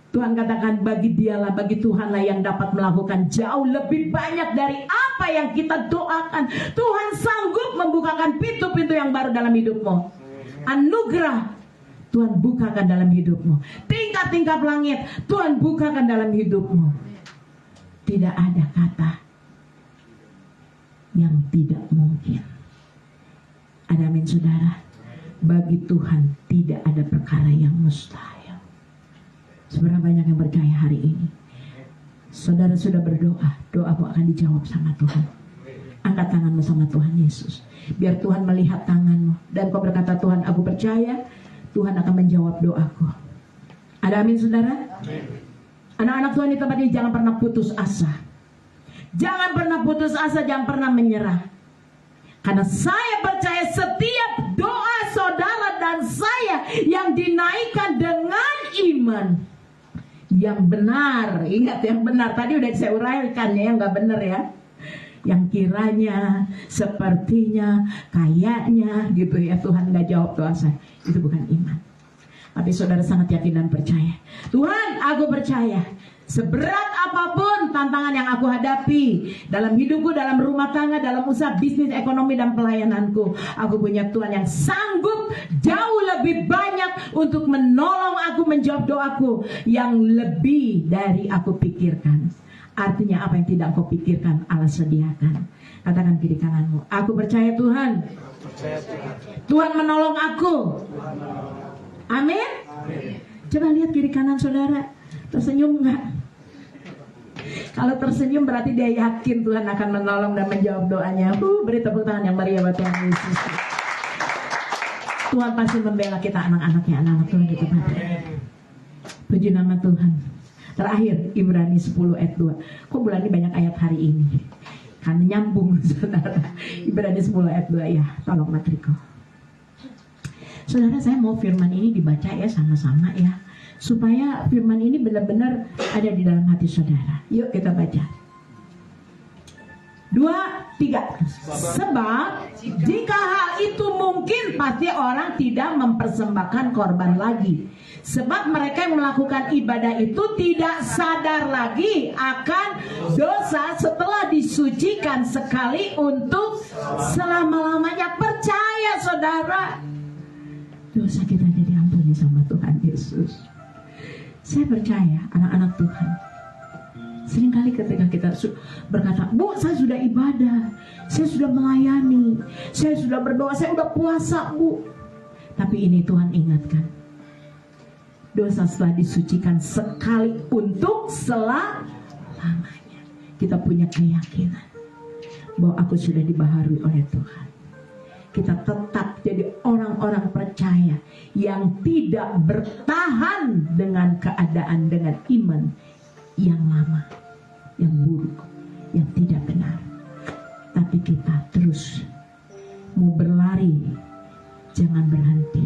Tuhan katakan bagi dialah, bagi Tuhanlah yang dapat melakukan jauh lebih banyak dari apa yang kita doakan. Tuhan sanggup membukakan pintu-pintu yang baru dalam hidupmu. Anugerah Tuhan bukakan dalam hidupmu. Tingkat-tingkat langit Tuhan bukakan dalam hidupmu. Tidak ada kata yang tidak mungkin. Ada amin saudara? Bagi Tuhan tidak ada perkara yang mustahil. Seberapa banyak yang percaya hari ini? Saudara sudah berdoa, doamu akan dijawab sama Tuhan. Angkat tanganmu sama Tuhan Yesus. Biar Tuhan melihat tanganmu. Dan kau berkata, Tuhan aku percaya Tuhan akan menjawab doaku. Ada amin saudara? Anak-anak Tuhan di tempat ini jangan pernah putus asa. Jangan pernah putus asa, jangan pernah menyerah. Karena saya percaya setiap doa saudara dan saya yang dinaikkan dengan iman yang benar. Ingat yang benar, tadi udah saya uraikan ya, yang gak benar ya. Yang kiranya, sepertinya, kayaknya gitu ya, Tuhan gak jawab doa saya. Itu bukan iman. Tapi saudara sangat yakin dan percaya. Tuhan, aku percaya seberat apapun tantangan yang aku hadapi dalam hidupku, dalam rumah tangga, dalam usaha, bisnis, ekonomi, dan pelayananku, aku punya Tuhan yang sanggup jauh lebih banyak untuk menolong aku menjawab doaku yang lebih dari aku pikirkan. Artinya apa yang tidak kau pikirkan Allah sediakan. Katakan kiri kananmu, aku percaya Tuhan. Tuhan menolong aku. Amin. Coba lihat kiri kanan saudara, tersenyum enggak? Kalau tersenyum berarti dia yakin Tuhan akan menolong dan menjawab doanya. Beri tepuk tangan yang meriah buat Tuhan Yesus. Tuhan pasti membela kita, anak-anaknya, anak-anak Tuhan di tempat ini. Puji nama Tuhan. Terakhir Ibrani 10 ayat 2. Kok bulan ini banyak ayat hari ini? Karena nyambung saudara. Ibrani 10 ayat 2 ya. Tolong matriko. Saudara, saya mau firman ini dibaca ya sama-sama ya, supaya firman ini benar-benar ada di dalam hati saudara. Yuk kita baca. 2, 3. Sebab jika hal itu mungkin, pasti orang tidak mempersembahkan korban lagi. Sebab mereka yang melakukan ibadah itu tidak sadar lagi akan dosa setelah disucikan sekali untuk selama-lamanya. Percaya saudara, dosa kita jadi ampuni sama Tuhan Yesus. Saya percaya anak-anak Tuhan, seringkali ketika kita berkata, Bu, saya sudah ibadah, saya sudah melayani, saya sudah berdoa, saya sudah puasa, Bu. Tapi ini Tuhan ingatkan, dosa setelah disucikan sekali untuk selamanya. Kita punya keyakinan bahwa aku sudah dibaharui oleh Tuhan. Kita tetap jadi orang-orang percaya yang tidak bertahan dengan keadaan, dengan iman yang lama, yang buruk, yang tidak benar. Tapi kita terus mau berlari, jangan berhenti.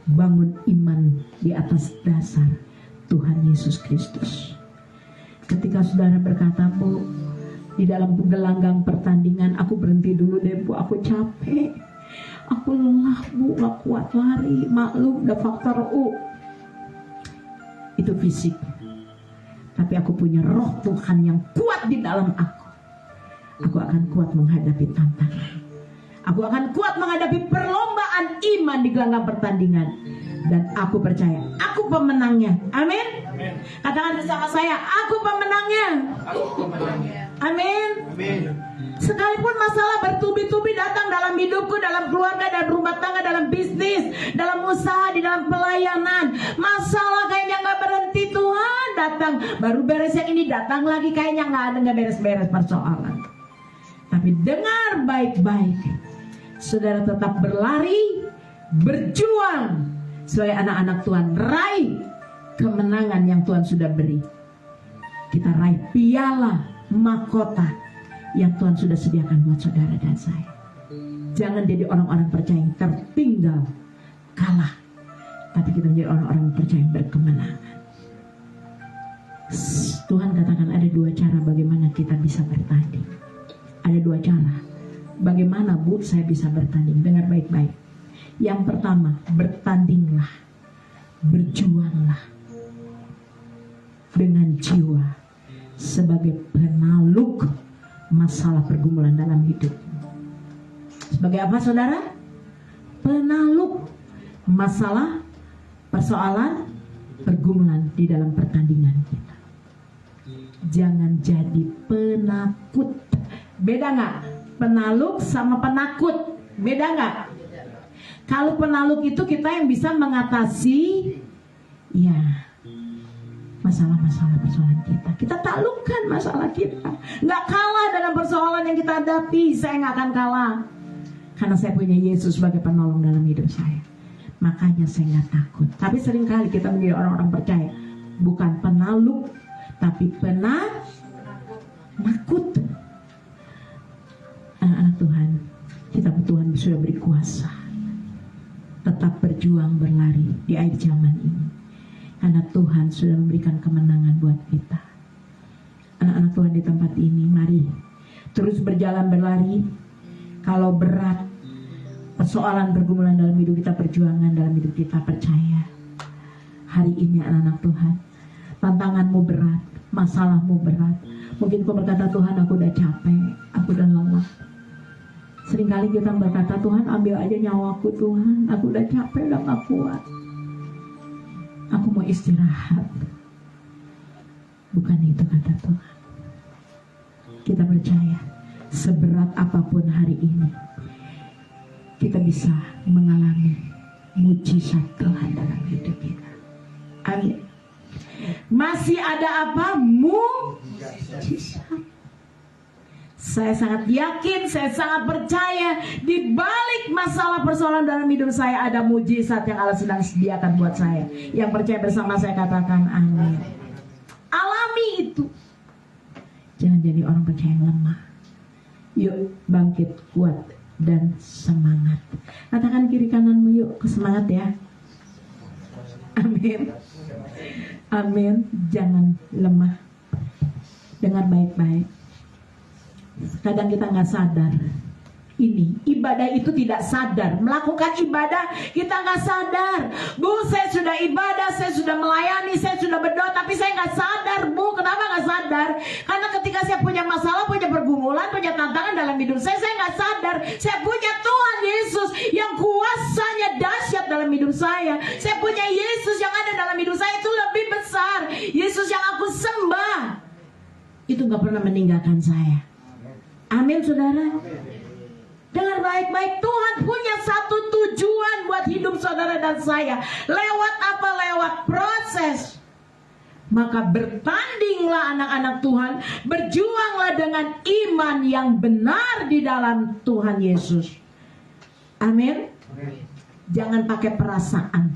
Bangun iman di atas dasar Tuhan Yesus Kristus. Ketika saudara berkata, Bu, di dalam gelanggang pertandingan aku berhenti dulu deh, Bu, aku capek, aku lelah, Bu, gak kuat lari, maklum udah faktor U. Itu fisik. Tapi aku punya roh Tuhan yang kuat di dalam aku. Aku akan kuat menghadapi tantangan. Aku akan kuat menghadapi perlombaan iman di gelanggang pertandingan. Dan aku percaya, aku pemenangnya. Amin. Katakan bersama saya, aku pemenangnya. Amin. Sekalipun masalah bertubi-tubi datang dalam hidupku, dalam keluarga, dalam rumah tangga, dalam bisnis, dalam usaha, di dalam pelayanan, masalah kayaknya gak berhenti. Tuhan datang, baru beres yang ini, datang lagi, kayaknya gak beres-beres persoalan. Tapi dengar baik-baik, saudara tetap berlari, berjuang sebagai anak-anak Tuhan, raih kemenangan yang Tuhan sudah beri. Kita raih piala mahkota yang Tuhan sudah sediakan buat saudara dan saya. Jangan jadi orang-orang percaya yang tertinggal, kalah, tapi kita menjadi orang-orang percaya yang berkemenangan. Tuhan katakan ada 2 cara bagaimana kita bisa bertanding. Ada 2 cara. Bagaimana, Bu, saya bisa bertanding? Dengar baik-baik. Yang pertama, bertandinglah, berjuanglah dengan jiwa sebagai penakluk masalah pergumulan dalam hidup. Sebagai apa, saudara? Penakluk masalah, persoalan, pergumulan di dalam pertandingan kita. Jangan menjadi penakut. Beda nggak? Penaluk sama penakut, beda nggak? Kalau penaluk itu kita yang bisa mengatasi ya masalah-masalah persoalan kita. Kita taklukkan masalah kita. Nggak kalah dalam persoalan yang kita hadapi. Saya nggak akan kalah karena saya punya Yesus sebagai penolong dalam hidup saya. Makanya saya nggak takut. Tapi seringkali kita menjadi orang-orang percaya bukan penaluk, tapi penakut. Anak-anak Tuhan, kita Tuhan sudah beri kuasa. Tetap berjuang berlari di akhir zaman ini. Karena Tuhan sudah memberikan kemenangan buat kita. Anak-anak Tuhan di tempat ini, mari terus berjalan berlari. Kalau berat persoalan pergumulan dalam hidup kita, perjuangan dalam hidup kita, percaya hari ini anak-anak Tuhan, tantanganmu berat, masalahmu berat. Mungkin kau berkata, Tuhan aku udah capek, aku udah lelah. Seringkali kita berkata, Tuhan ambil aja nyawaku Tuhan, aku udah capek, udah gak kuat, aku mau istirahat. Bukan itu kata Tuhan. Kita percaya seberat apapun hari ini, kita bisa mengalami mujizat Tuhan dalam hidup kita. Amin. Masih ada apa? Mujizat. Saya sangat yakin, saya sangat percaya di balik masalah persoalan dalam hidup saya ada mujizat yang Allah sedang sediakan buat saya. Yang percaya bersama saya katakan amin. Alami itu. Jangan jadi orang percaya yang lemah. Yuk bangkit kuat dan semangat. Katakan kiri kananmu, yuk semangat ya. Amin. Amin. Jangan lemah. Dengar baik-baik. Kadang kita nggak sadar. Ini ibadah itu tidak sadar. Melakukan ibadah kita nggak sadar. Bu, saya sudah ibadah, saya sudah melayani, saya sudah berdoa, tapi saya nggak sadar, Bu. Kenapa nggak sadar? Karena ketika saya punya masalah, punya pergumulan, punya tantangan dalam hidup saya nggak sadar. Saya punya Tuhan Yesus yang kuasanya dahsyat dalam hidup saya. Saya punya Yesus yang ada dalam hidup saya itu lebih besar. Yesus yang aku sembah itu nggak pernah meninggalkan saya. Amin, saudara. Dengar baik-baik, Tuhan punya satu tujuan buat hidup saudara dan saya. Lewat apa? Lewat proses. Maka bertandinglah anak-anak Tuhan, berjuanglah dengan iman yang benar di dalam Tuhan Yesus. Amin. Jangan pakai perasaan.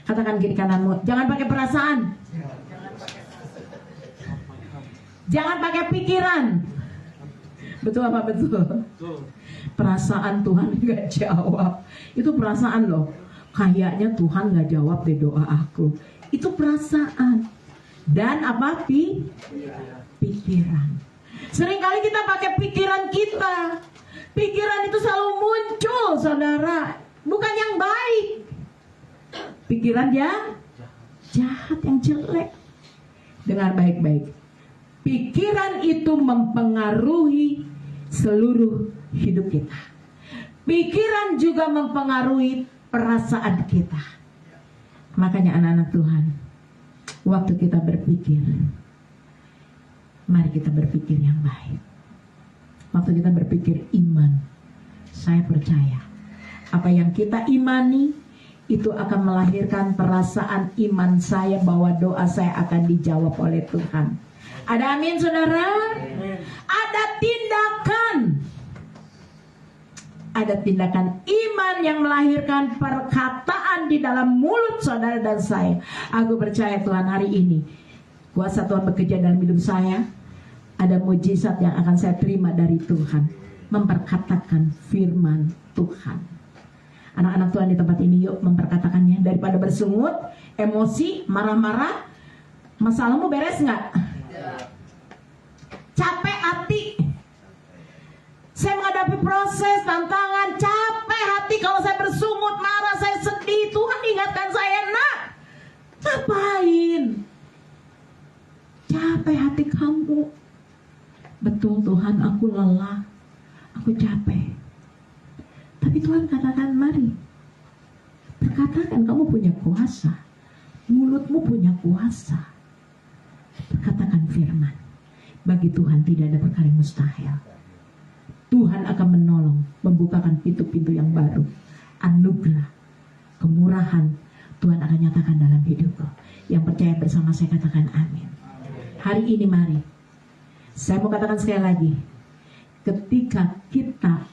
Katakan kiri kananmu, jangan pakai perasaan. Jangan pakai pikiran. Betul apa betul? Perasaan Tuhan gak jawab. Itu perasaan loh. Kayaknya Tuhan gak jawab deh doa aku. Itu perasaan. Dan apa? Pikiran. Seringkali kita pakai pikiran kita. Pikiran itu selalu muncul, saudara. Bukan yang baik. Pikiran yang jahat, yang jelek. Dengar baik-baik. Pikiran itu mempengaruhi seluruh hidup kita. Pikiran juga mempengaruhi perasaan kita. Makanya anak-anak Tuhan, waktu kita berpikir, mari kita berpikir yang baik. Waktu kita berpikir iman, saya percaya apa yang kita imani itu akan melahirkan perasaan iman saya bahwa doa saya akan dijawab oleh Tuhan. Ada amin, saudara? Ada tindakan. Ada tindakan iman yang melahirkan perkataan di dalam mulut saudara dan saya. Aku percaya Tuhan hari ini kuasa Tuhan bekerja dalam hidup saya. Ada mujizat yang akan saya terima dari Tuhan. Memperkatakan firman Tuhan. Anak-anak Tuhan di tempat ini, yuk memperkatakannya. Daripada bersungut, emosi, marah-marah. Masalahmu beres nggak? Capek hati. Saya menghadapi proses, tantangan, capek hati. Kalau saya bersungut, marah, saya sedih, Tuhan ingatkan saya, nak, ngapain? Capek hati kamu. Betul Tuhan, aku lelah, aku capek. Tapi Tuhan katakan, mari perkatakan, kamu punya kuasa. Mulutmu punya kuasa. Katakan firman. Bagi Tuhan tidak ada perkara yang mustahil. Tuhan akan menolong, membukakan pintu-pintu yang baru. Anugerah, kemurahan Tuhan akan nyatakan dalam hidupku. Yang percaya bersama saya katakan amin. Hari ini mari, saya mau katakan sekali lagi, ketika kita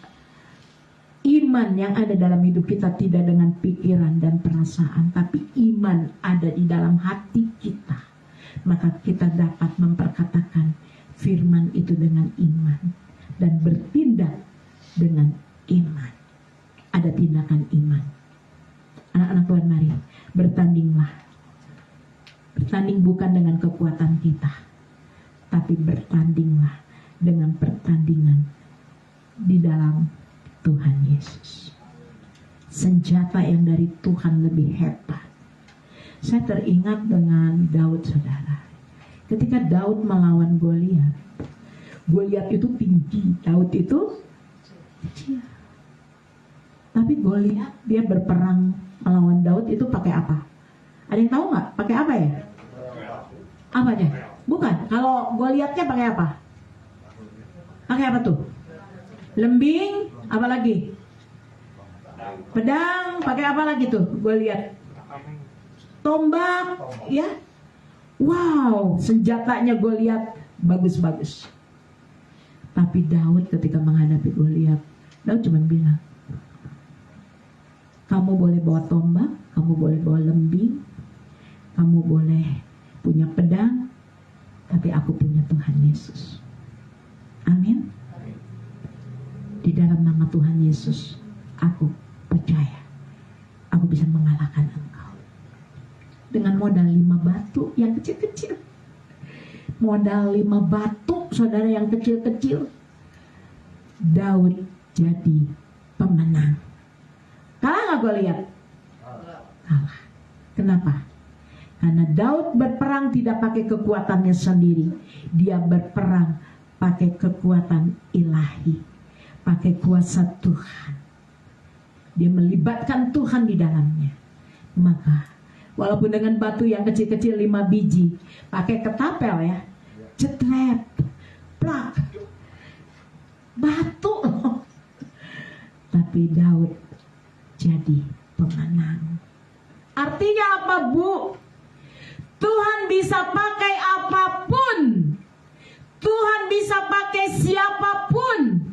iman yang ada dalam hidup kita tidak dengan pikiran dan perasaan, tapi iman ada di dalam hati kita, maka kita dapat memperkatakan firman itu dengan iman dan bertindak dengan iman. Ada tindakan iman. Anak-anak Tuhan, mari bertandinglah. Bertanding bukan dengan kekuatan kita, tapi bertandinglah dengan pertandingan di dalam Tuhan Yesus. Senjata yang dari Tuhan lebih hebat. Saya teringat dengan Daud, saudara. Ketika Daud melawan Goliat, Goliat itu tinggi, Daud itu kecil. Tapi Goliat dia berperang melawan Daud itu pakai apa? Ada yang tahu nggak? Pakai apa ya? Apa aja? Bukan. Kalau Goliatnya pakai apa? Pakai apa tuh? Lembing, apa lagi? Pedang, pakai apa lagi tuh? Goliat. Tombak, ya. Wow, senjatanya Goliat bagus-bagus. Tapi Daud ketika menghadapi Goliat, Daud cuma bilang, kamu boleh bawa tombak, kamu boleh bawa lembing, kamu boleh punya pedang, tapi aku punya Tuhan Yesus. Amin. Di dalam nama Tuhan Yesus, aku percaya aku bisa mengalahkan engkau. Dengan modal 5 batu yang kecil-kecil. Modal 5 batu, saudara, yang kecil-kecil, Daud jadi pemenang. Kalah gak Goliat? Kalah. Kenapa? Karena Daud berperang tidak pakai kekuatannya sendiri. Dia berperang pakai kekuatan ilahi, pakai kuasa Tuhan. Dia melibatkan Tuhan di dalamnya. Maka walaupun dengan batu yang kecil-kecil 5 biji, pakai ketapel ya, jetret, plak, batu, tapi Daud jadi pemenang. Artinya apa, Bu? Tuhan bisa pakai apapun. Tuhan bisa pakai siapapun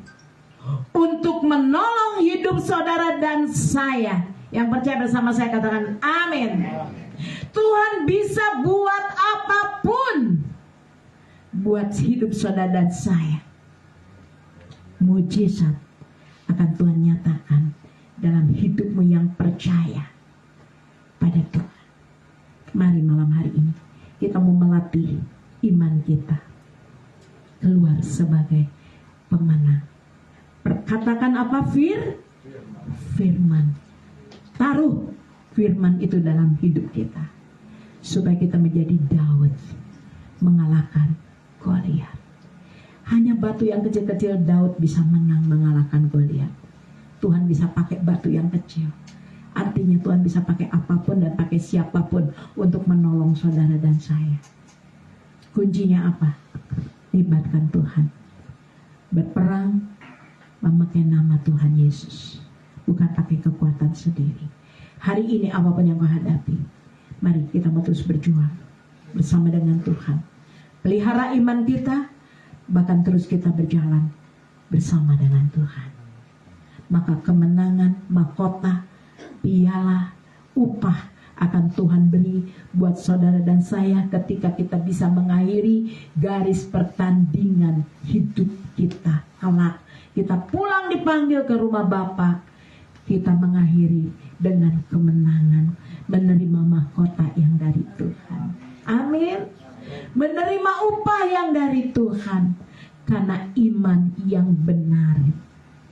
untuk menolong hidup saudara dan saya. Yang percaya bersama saya katakan amin. Tuhan bisa buat apapun buat hidup saudara dan saya. Mujizat akan Tuhan nyatakan dalam hidupmu yang percaya pada Tuhan. Mari malam hari ini kita mau melatih iman kita keluar sebagai pemenang. Perkatakan apa? Firman. Taruh firman itu dalam hidup kita supaya kita menjadi Daud mengalahkan Goliat. Hanya batu yang kecil-kecil Daud bisa menang mengalahkan Goliat. Tuhan bisa pakai batu yang kecil. Artinya Tuhan bisa pakai apapun dan pakai siapapun untuk menolong saudara dan saya. Kuncinya apa? Libatkan Tuhan. Berperang memakai nama Tuhan Yesus, bukan pakai kekuatan sendiri. Hari ini apapun yang kau hadapi, mari kita mau terus berjuang bersama dengan Tuhan. Pelihara iman kita, bahkan terus kita berjalan bersama dengan Tuhan. Maka kemenangan, mahkota, piala, upah akan Tuhan beri buat saudara dan saya ketika kita bisa mengakhiri garis pertandingan hidup kita. Kalau kita pulang dipanggil ke rumah Bapa, kita mengakhiri dengan kemenangan, menerima mahkota yang dari Tuhan. Amin. Menerima upah yang dari Tuhan karena iman yang benar.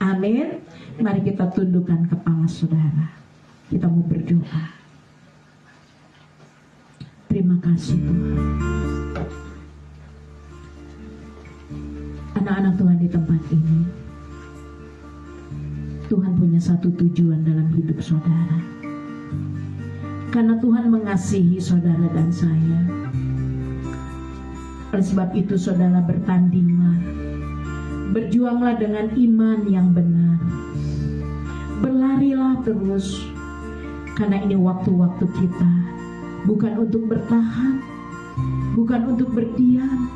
Amin. Mari kita tundukkan kepala saudara. Kita mau berdoa. Terima kasih Tuhan. Anak-anak Tuhan di tempat ini, Tuhan punya satu tujuan dalam hidup saudara. Karena Tuhan mengasihi saudara dan saya, Oleh sebab itu saudara, bertandinglah, berjuanglah dengan iman yang benar, berlarilah terus, karena ini waktu-waktu kita bukan untuk bertahan, bukan untuk berdiam,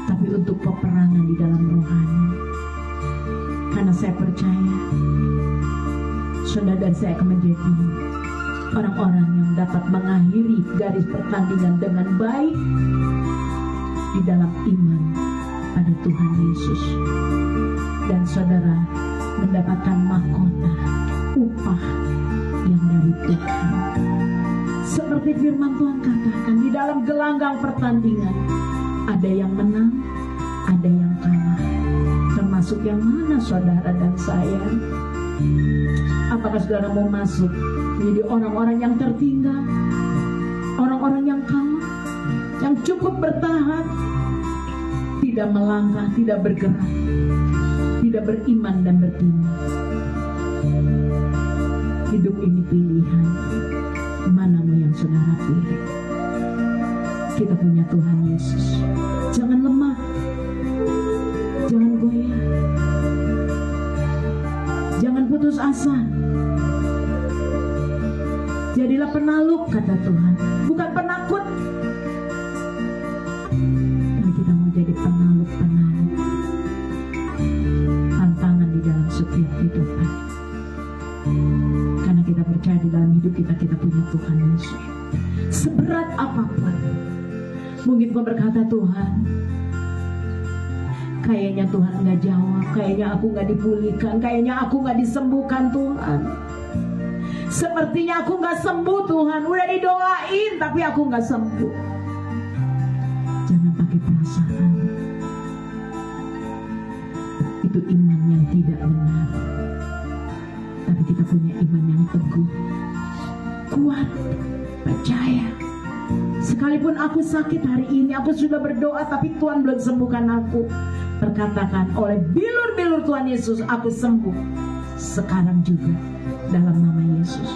tapi untuk peperangan di dalam rohani. Karena saya percaya saudara dan saya akan menjadi orang-orang yang dapat mengakhiri garis pertandingan dengan baik di dalam iman pada Tuhan Yesus. Dan saudara mendapatkan mahkota, upah yang dari Tuhan. Seperti firman Tuhan katakan, di dalam gelanggang pertandingan ada yang menang, ada yang kalah. Termasuk yang mana saudara dan saya? Apakah saudara mau masuk menjadi orang-orang yang tertinggal, orang-orang yang kalah, yang cukup bertahan, tidak melangkah, tidak bergerak, tidak beriman dan bertindak? Hidup ini pilihan. Mana mau yang saudara pilih? Kita punya Tuhan Yesus. Jangan lemah, jangan goyah, jangan putus asa. Jadilah penaluk, kata Tuhan, bukan penakut. Tapi kita mau jadi penaluk-penaluk tantangan di dalam setiap kehidupan. Karena kita percaya di dalam hidup kita punya Tuhan Yesus. Seberat apapun, mungkin kau berkata, Tuhan, kayaknya Tuhan nggak jawab, kayaknya aku nggak dipulihkan, kayaknya aku nggak disembuhkan Tuhan. Sepertinya aku nggak sembuh Tuhan, udah didoain tapi aku nggak sembuh. Jangan pakai perasaan, itu iman yang tidak benar. Tapi kita punya iman yang teguh, kuat, percaya. Sekalipun aku sakit hari ini, aku sudah berdoa tapi Tuhan belum sembuhkan aku. Perkatakan, oleh bilur-bilur Tuhan Yesus aku sembuh sekarang juga dalam nama Yesus.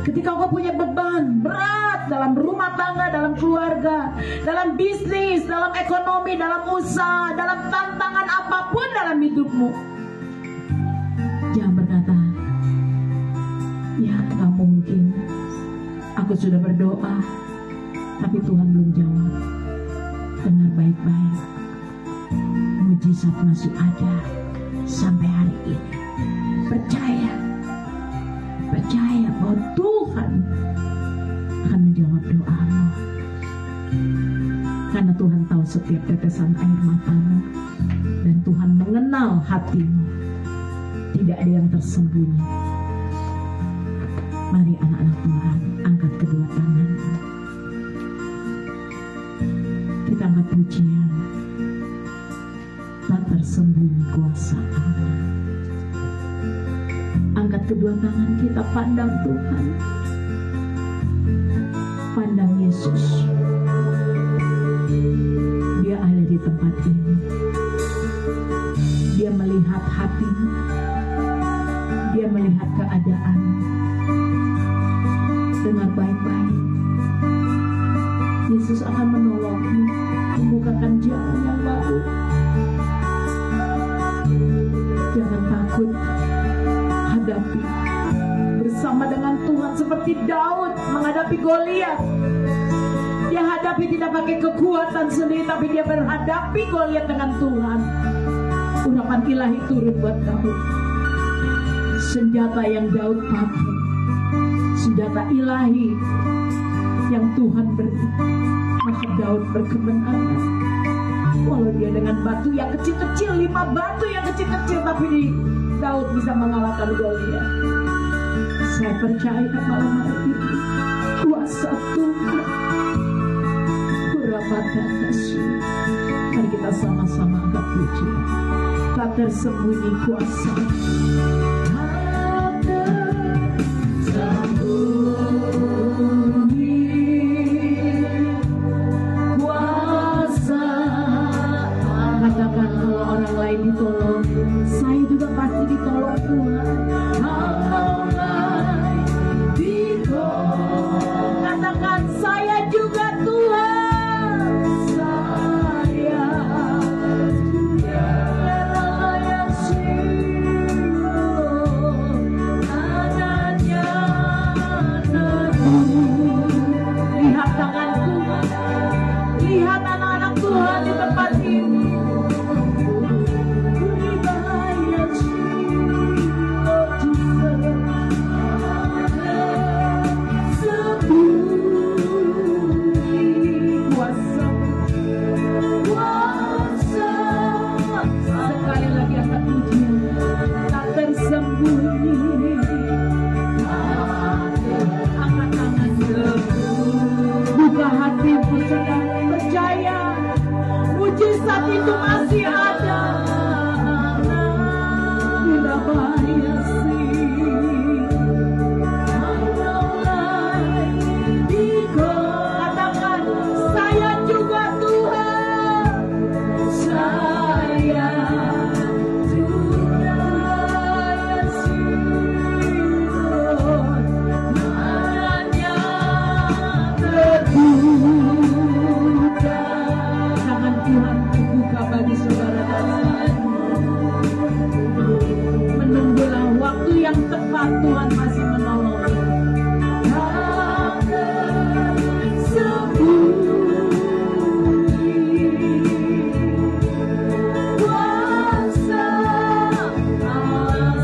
Ketika kau punya beban berat dalam rumah tangga, dalam keluarga, dalam bisnis, dalam ekonomi, dalam usaha, dalam tantangan apapun dalam hidupmu, jangan berkata, ya gak mungkin, aku sudah berdoa tapi Tuhan belum jawab. Dengar baik-baik, mujizat masih ada sampai hari ini. Percaya bahwa Tuhan akan menjawab doamu. Karena Tuhan tahu setiap tetesan air matamu, dan Tuhan mengenal hatimu. Tidak ada yang tersembunyi. Mari anak-anak Tuhan, angkat kedua tangan. Kita angkat pujian. Tak tersembunyi kuasa Allah. Angkat kedua tangan, kita pandang Tuhan. Pandang Yesus. Dia ada di tempat ini. Dia melihat hatimu. Dia melihat keadaan. Dengar baik-baik. Yesus akan menolongmu, membukakan jalan yang baru. Jangan takut. Hadapi bersama dengan Tuhan seperti Daud menghadapi Goliat. Dia hadapi tidak pakai kekuatan sendiri, tapi dia berhadapi Goliat dengan Tuhan. Urapan ilahi turun buat Daud. Senjata yang Daud pakai, senjata ilahi yang Tuhan beri, maka Daud berkemenangan. Walau dia dengan batu yang kecil-kecil, 5 batu yang kecil-kecil, tapi Daud bisa mengalahkan Goliat. Saya percaya malam hari ini kuasa Tuhan berapatan Yesus. Mari kita sama-sama angkat pujian. Tak tersembunyi kuasa. Tak tersembunyi kuasa. Katakan kalau orang lain ditolong, saya juga pasti ditolong Tuhan. Kalau lain ditolong, katakan saya juga Tuhan. saat itu masih ada. Tidak bahaya sih. Katakan, saya juga Tuhan. Saya juga Yesus. Hanya terbuka. Tangan Tuhan terbuka bagi saudara dan saya. Menunggulah waktu yang tepat, Tuhan masih menolong.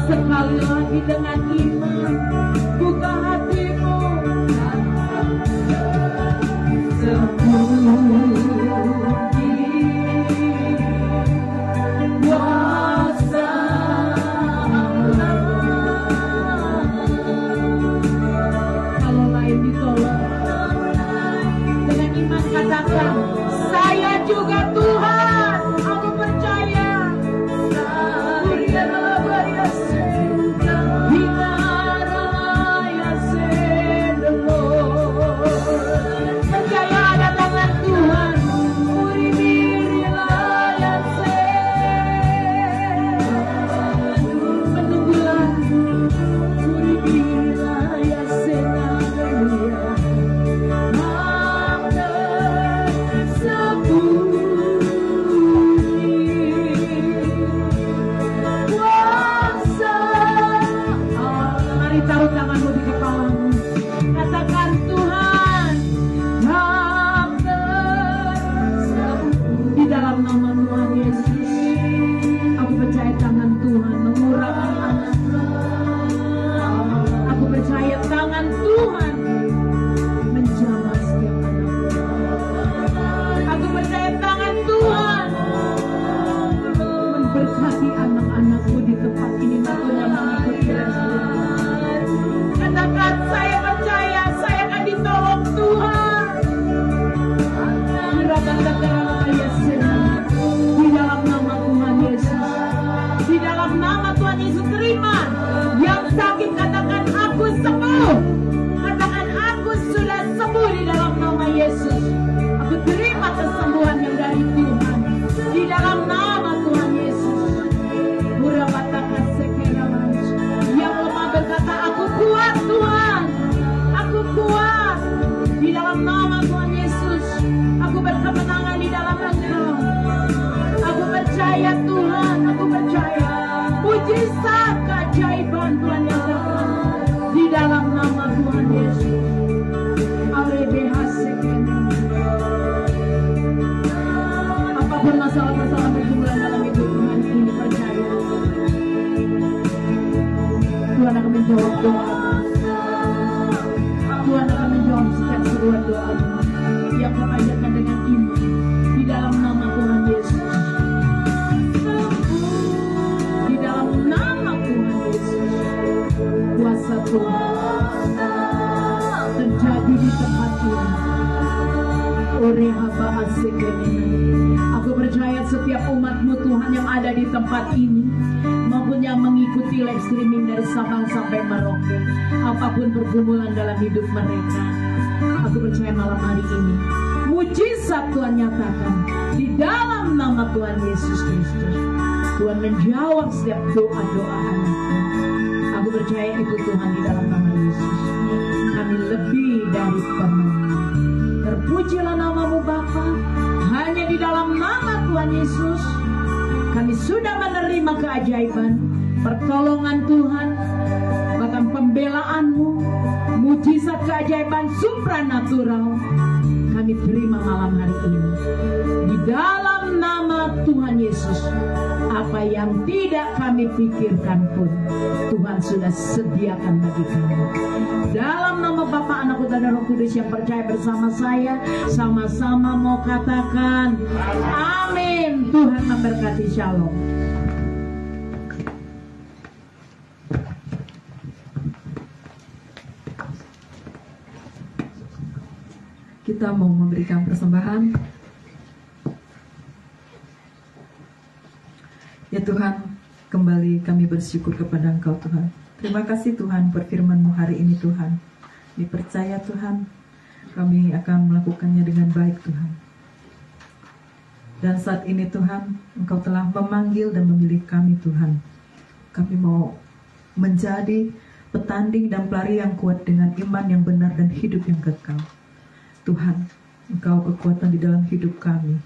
Sekali lagi dengan iman, buka hatimu. Kuasa Allah. Kalau lain ditolong, dengan iman katakan, saya juga Tuhan. Aku percaya. Percaya ada tangan Tuhan. Menunggulah. Mari taruh tanganmu di kepalamu. Katakan, Tuhan, di dalam nama Tuhan Yesus, aku percaya tangan Tuhan mengurangkan anak. Aku percaya tangan Tuhan menjamah setiap anak. Aku percaya tangan Tuhan memberkati anak-anakku di tempat ini maupun yang mengikuti resmi. Katakan, saya percaya saya akan ditolong Tuhan. Di dalam nama Tuhan Yesus. Di dalam nama Tuhan Yesus, terima. Yang sakit katakan, aku sembuh. Katakan, aku sudah sembuh di dalam nama Yesus. Aku terima kesembuhan yang dari Tuhan. Di dalam nama Tuhan Yesus. Yang lemah berkata, aku kuat Tuhan. Aku kuat. Di dalam nama Tuhan Yesus. Aku berkemenangan di dalam Engkau. Aku percaya Tuhan. Aku percaya mujizat keajaiban Tuhan yang terjadi di dalam nama Tuhan Yesus. Apapun masalah-masalah berjumlah dalam hidup Tuhan ini, percaya Tuhan akan menjawab doa. Tuhan akan menjawab setiap seruan doa yang kau panjatkan dengan iman di dalam nama Tuhan Yesus. Di dalam nama Tuhan Yesus, kuasa Tuhan terjadi di tempat ini. Aku percaya setiap umatmu Tuhan yang ada di tempat ini maupun yang mengikuti live streaming dari Sabang sampai Merauke, apapun pergumulan dalam hidup mereka, aku percaya malam hari ini mujizat Tuhan nyatakan di dalam nama Tuhan Yesus Kristus. Tuhan menjawab setiap doa-doa anakku. Aku percaya itu Tuhan di dalam nama Yesus. Kami lebih dari pemenang. Terpujilah namamu Bapa. Hanya di dalam nama Tuhan Yesus kami sudah menerima keajaiban, pertolongan Tuhan, bahkan pembelaanmu, mujizat keajaiban supranatural. Kami terima malam hari ini. Di dalam nama Tuhan Yesus, apa yang tidak kami pikirkan pun Tuhan sudah sediakan bagi kami. Dalam nama Bapa, Anak, dan Roh Kudus yang percaya bersama saya, sama-sama mau katakan amin. Tuhan memberkati. Shalom. Kita mau memberikan persembahan. Ya Tuhan, kembali kami bersyukur kepada Engkau Tuhan. Terima kasih Tuhan per firman-Mu hari ini Tuhan. Dipercaya Tuhan, kami akan melakukannya dengan baik Tuhan. Dan saat ini Tuhan, Engkau telah memanggil dan memilih kami Tuhan. Kami mau menjadi petanding dan pelari yang kuat dengan iman yang benar dan hidup yang kekal. Tuhan, Engkau kekuatan di dalam hidup kami.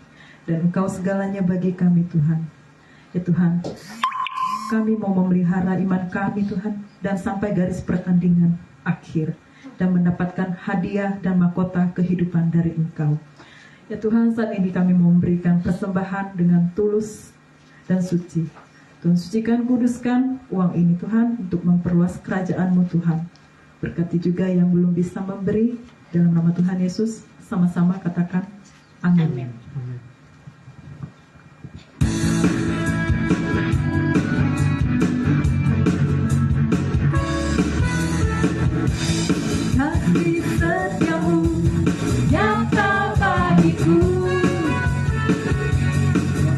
Dan Engkau segalanya bagi kami Tuhan. Ya Tuhan, kami mau memelihara iman kami Tuhan, dan sampai garis pertandingan akhir, dan mendapatkan hadiah dan mahkota kehidupan dari Engkau. Ya Tuhan, saat ini kami mau memberikan persembahan dengan tulus dan suci. Tuhan, sucikan, kuduskan uang ini Tuhan, untuk memperluas kerajaan-Mu Tuhan. Berkati juga yang belum bisa memberi, dalam nama Tuhan Yesus, sama-sama katakan amin. Kasih setiamu nyata bagiku,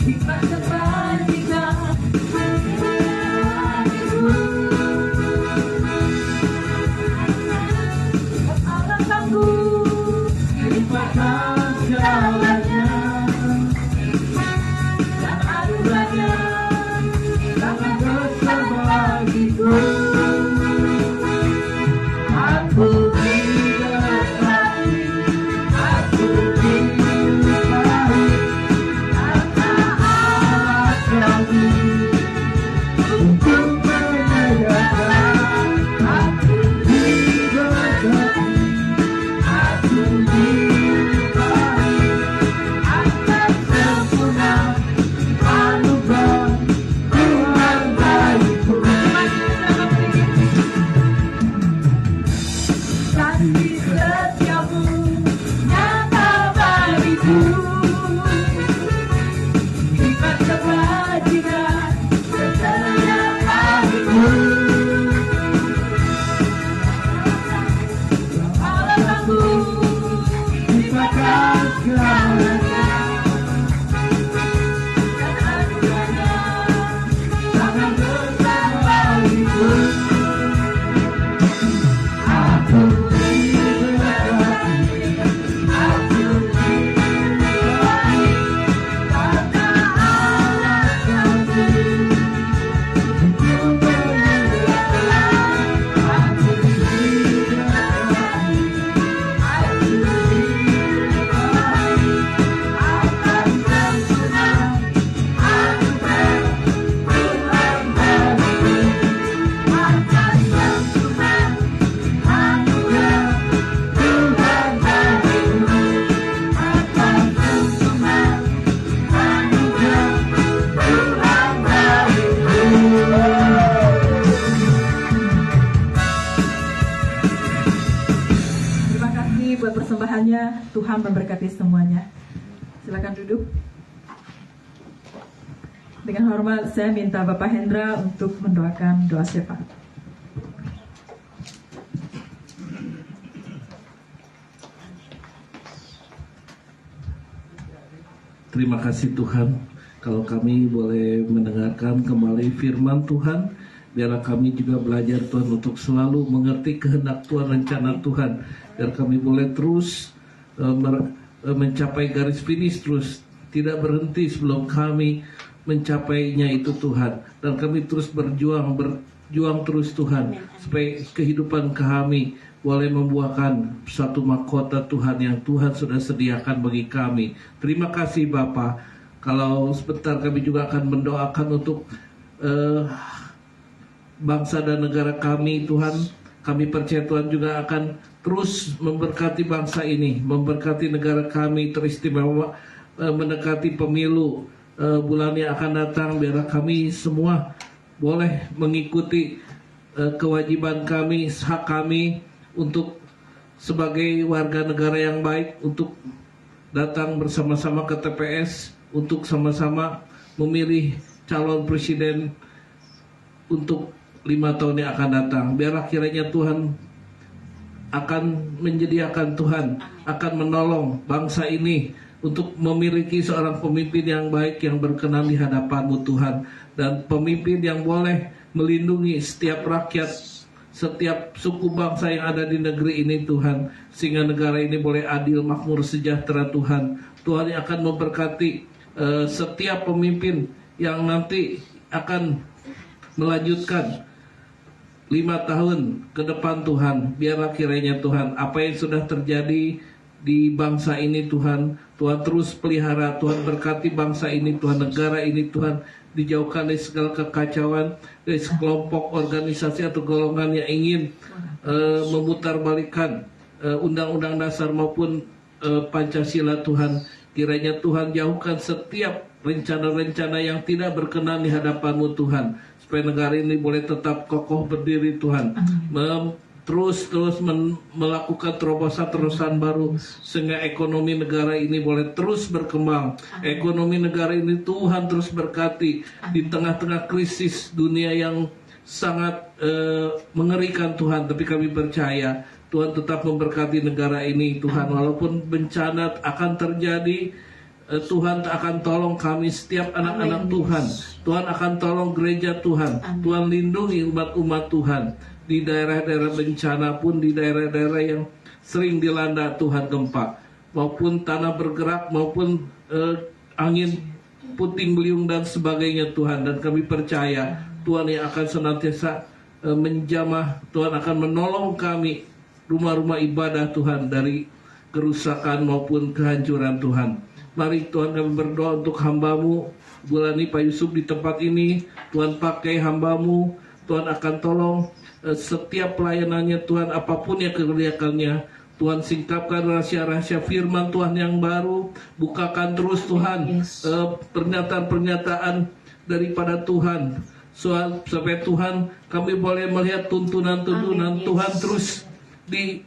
hikmat kebajikan bagiku. Allah sanggup limpahkan segalanya, dan anugerahnya sangat besar bagiku. Aku persembahannya. Tuhan memberkati semuanya. Silakan duduk. Dengan hormat saya minta Bapak Hendra untuk mendoakan doa syafaat. Terima kasih Tuhan, kalau kami boleh mendengarkan kembali firman Tuhan, biarlah kami juga belajar Tuhan untuk selalu mengerti kehendak Tuhan, rencana Tuhan, biar kami boleh terus mencapai garis finish, terus tidak berhenti sebelum kami mencapainya itu Tuhan, dan kami terus berjuang terus Tuhan, supaya kehidupan kami boleh membuahkan satu mahkota Tuhan yang Tuhan sudah sediakan bagi kami. Terima kasih Bapa. Kalau sebentar kami juga akan mendoakan untuk bangsa dan negara kami Tuhan. Kami percaya Tuhan juga akan terus memberkati bangsa ini, memberkati negara kami teristimewa, mendekati pemilu bulan yang akan datang. Biarlah kami semua boleh mengikuti kewajiban kami, hak kami untuk sebagai warga negara yang baik, untuk datang bersama-sama ke TPS, untuk sama-sama memilih calon presiden untuk 5 tahun yang akan datang. Biarlah kiranya Tuhan akan menyediakan, Tuhan akan menolong bangsa ini untuk memiliki seorang pemimpin yang baik, yang berkenan di hadapan-Mu Tuhan, dan pemimpin yang boleh melindungi setiap rakyat, setiap suku bangsa yang ada di negeri ini Tuhan, sehingga negara ini boleh adil, makmur, sejahtera Tuhan. Tuhan yang akan memberkati setiap pemimpin yang nanti akan melanjutkan 5 tahun ke depan Tuhan. Biarlah kiranya Tuhan, apa yang sudah terjadi di bangsa ini Tuhan, Tuhan terus pelihara, Tuhan berkati bangsa ini Tuhan, negara ini Tuhan, dijauhkan dari segala kekacauan, dari sekelompok organisasi atau golongan yang ingin memutarbalikkan undang-undang dasar maupun Pancasila Tuhan. Kiranya Tuhan jauhkan setiap rencana-rencana yang tidak berkenan di hadapan-Mu Tuhan, supaya negara ini boleh tetap kokoh berdiri Tuhan, terus melakukan terobosan-terobosan baru, sehingga ekonomi negara ini boleh terus berkembang. Ekonomi negara ini Tuhan terus berkati di tengah-tengah krisis dunia yang sangat mengerikan Tuhan. Tapi kami percaya Tuhan tetap memberkati negara ini Tuhan. Walaupun bencana akan terjadi, Tuhan akan tolong kami setiap anak-anak Tuhan. Tuhan akan tolong gereja Tuhan. Tuhan lindungi umat-umat Tuhan di daerah-daerah bencana pun, di daerah-daerah yang sering dilanda Tuhan gempa, maupun tanah bergerak, maupun angin puting beliung dan sebagainya Tuhan. Dan kami percaya Tuhan yang akan senantiasa menjamah, Tuhan akan menolong kami, rumah-rumah ibadah Tuhan, dari kerusakan maupun kehancuran Tuhan. Mari Tuhan, kami berdoa untuk hamba-Mu Bulani Pak Yusuf di tempat ini. Tuhan pakai hamba-Mu, Tuhan akan tolong setiap pelayanannya Tuhan, apapun yang kerjakannya. Tuhan singkapkan rahasia-rahasia firman Tuhan yang baru. Bukakan terus Tuhan pernyataan-pernyataan daripada Tuhan, sampai Tuhan kami boleh melihat tuntunan-tuntunan Tuhan terus di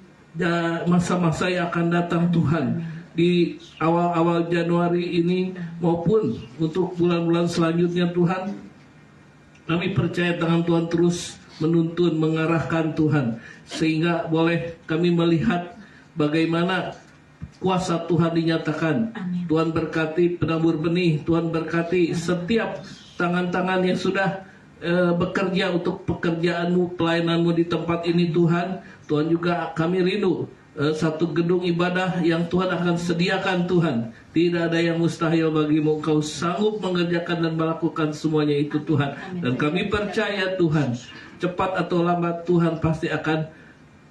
masa-masa yang akan datang Tuhan, di awal-awal Januari ini maupun untuk bulan-bulan selanjutnya Tuhan. Kami percaya tangan Tuhan terus menuntun, mengarahkan Tuhan, sehingga boleh kami melihat bagaimana kuasa Tuhan dinyatakan. Tuhan berkati penabur benih, Tuhan berkati setiap tangan-tangan yang sudah bekerja untuk pekerjaan-Mu, pelayanan-Mu di tempat ini Tuhan. Tuhan juga kami rindu satu gedung ibadah yang Tuhan akan sediakan Tuhan. Tidak ada yang mustahil bagi-Mu. Engkau sanggup mengerjakan dan melakukan semuanya itu Tuhan. Dan kami percaya Tuhan, cepat atau lambat Tuhan pasti akan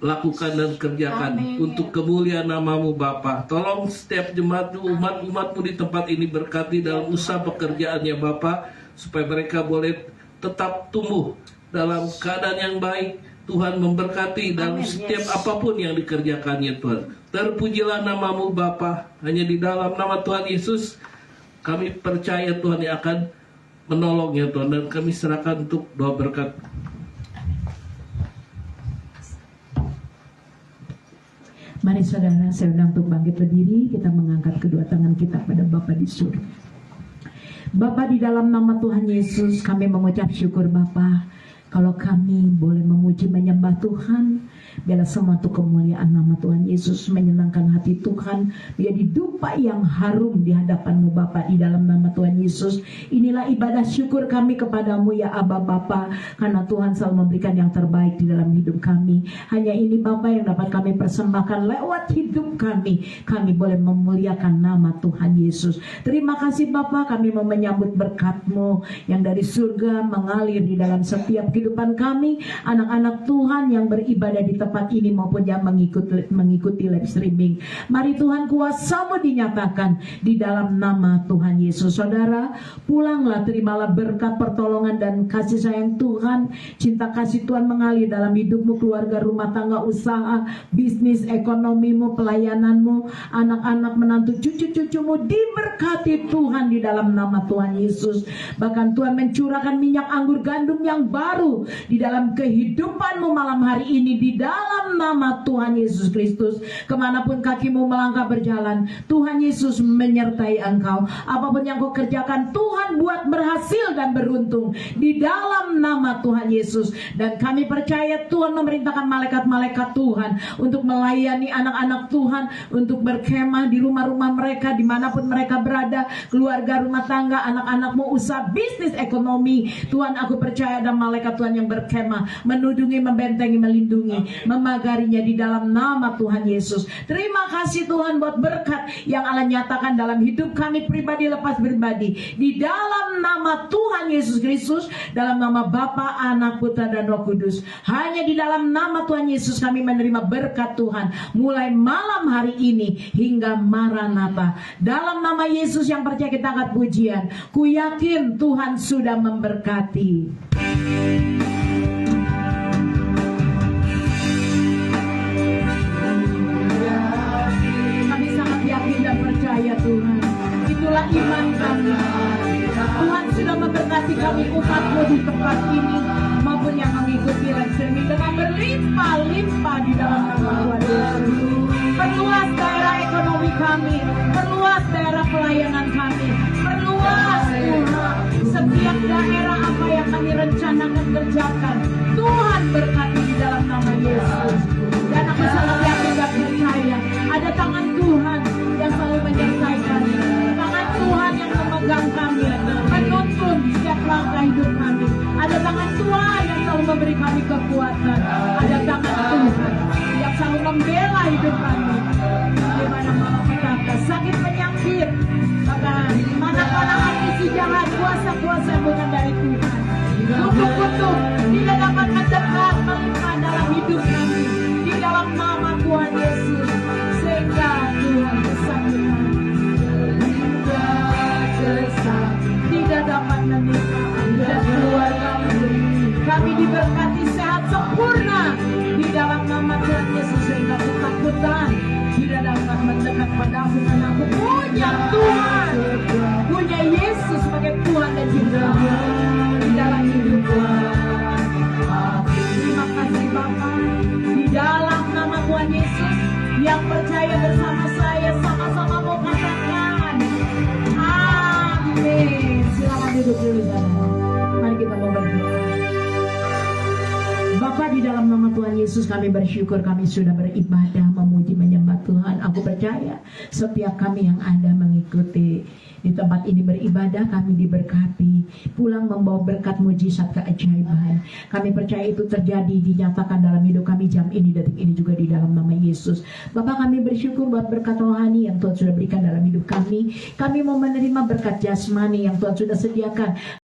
lakukan dan kerjakan. Untuk kemuliaan nama-Mu Bapa. Tolong setiap jemaat-Mu, umat-umat-Mu di tempat ini berkati dalam usaha pekerjaannya Bapa, supaya mereka boleh tetap tumbuh dalam keadaan yang baik. Tuhan memberkati dalam setiap apapun yang dikerjakannya Tuhan. Terpujilah nama-Mu Bapa. Hanya di dalam nama Tuhan Yesus kami percaya Tuhan yang akan menolong ya Tuhan. Dan kami serahkan untuk doa berkat. Mari saudara, saya undang untuk bangkit berdiri. Kita mengangkat kedua tangan kita pada Bapa di surga. Bapa, di dalam nama Tuhan Yesus kami mengucap syukur Bapa, kalau kami boleh memuji menyembah Tuhan. Biarlah semua untuk kemuliaan nama Tuhan Yesus, menyenangkan hati Tuhan, menjadi dupa yang harum di hadapan-Mu Bapa, di dalam nama Tuhan Yesus. Inilah ibadah syukur kami kepadamu ya Aba Bapa, karena Tuhan selalu memberikan yang terbaik di dalam hidup kami. Hanya ini Bapa yang dapat kami persembahkan lewat hidup kami. Kami boleh memuliakan nama Tuhan Yesus. Terima kasih Bapa, kami mau menyambut berkat-Mu yang dari surga mengalir di dalam setiap kehidupan kami, anak-anak Tuhan yang beribadah di tempat ini maupun yang mengikuti live streaming. Mari Tuhan, kuasa-Mu dinyatakan di dalam nama Tuhan Yesus. Saudara, pulanglah, terimalah berkat, pertolongan dan kasih sayang Tuhan. Cinta kasih Tuhan mengalir dalam hidupmu, keluarga, rumah tangga, usaha, bisnis, ekonomimu, pelayananmu, anak-anak, menantu, cucu-cucumu diberkati Tuhan di dalam nama Tuhan Yesus. Bahkan Tuhan mencurahkan minyak anggur gandum yang baru di dalam kehidupanmu malam hari ini, di dalam dalam nama Tuhan Yesus Kristus. Kemanapun kakimu melangkah berjalan, Tuhan Yesus menyertai engkau. Apapun yang kau kerjakan, Tuhan buat berhasil dan beruntung di dalam nama Tuhan Yesus. Dan kami percaya Tuhan memerintahkan malaikat-malaikat Tuhan untuk melayani anak-anak Tuhan, untuk berkemah di rumah-rumah mereka, dimanapun mereka berada, keluarga, rumah tangga, anak-anakmu, usaha, bisnis, ekonomi. Tuhan, aku percaya ada malaikat Tuhan yang berkemah, menudungi, membentengi, melindungi, memagarinya di dalam nama Tuhan Yesus. Terima kasih Tuhan buat berkat yang Allah nyatakan dalam hidup kami pribadi lepas pribadi, di dalam nama Tuhan Yesus Kristus, dalam nama Bapa, Anak, Putra, dan Roh Kudus. Hanya di dalam nama Tuhan Yesus kami menerima berkat Tuhan, mulai malam hari ini hingga Maranatha. Dalam nama Yesus yang percaya kita angkat pujian. Ku yakin Tuhan sudah memberkati. Kami sangat yakin dan percaya Tuhan. Itulah iman kami. Tuhan sudah memberkati kami umat-Mu di tempat ini maupun yang mengikuti live streaming dengan berlimpah-limpah di dalam nama Tuhan Yesus. Perluas daerah ekonomi kami, perluas daerah pelayanan kami, perluas Tuhan setiap daerah apa yang kami rencanakan kerjakan. Tuhan berkati di dalam nama Yesus. Dan aku sangat yakin dan percaya ada tangan Tuhan yang selalu menyertai kami, tangan Tuhan yang memegang kami, menuntun setiap langkah hidup kami. Ada tangan Tuhan yang selalu memberi kami kekuatan. Ada tangan Tuhan yang selalu membela hidup kami. Dimana malam petaka, sakit penyakit, mana-mana aksi jahat, kuasa-kuasa yang bukan dari Tuhan, kutuk-kutuk tidak dapat mendekat melimpah dalam hidup kami, di dalam nama Tuhan Yesus. Sehingga Tuhan kesakitan tidak dapat menimpa dan keluarga kami diberkati sehat sempurna di dalam nama Tuhan Yesus. Sehingga ketakutan tidak dapat mendekat padaku, karena aku punya Tuhan, punya Yesus sebagai Tuhan dan Juru di dalam hidup Tuhan. Terima kasih Bapa, di dalam nama Tuhan Yesus. Yang percaya bersama saya sama-sama mau katakan amin. Silakan duduk dulu saudara. Mari kita mau berdoa. Bapa, di dalam nama Tuhan Yesus kami bersyukur kami sudah beribadah, memuji, menyembah Tuhan. Aku percaya setiap kami yang ada mengikuti di tempat ini beribadah, kami diberkati, pulang membawa berkat, mujizat, keajaiban. Kami percaya itu terjadi, dinyatakan dalam hidup kami jam ini, detik ini juga di dalam nama Yesus. Bapak, kami bersyukur buat berkat rohani yang Tuhan sudah berikan dalam hidup kami. Kami mau menerima berkat jasmani yang Tuhan sudah sediakan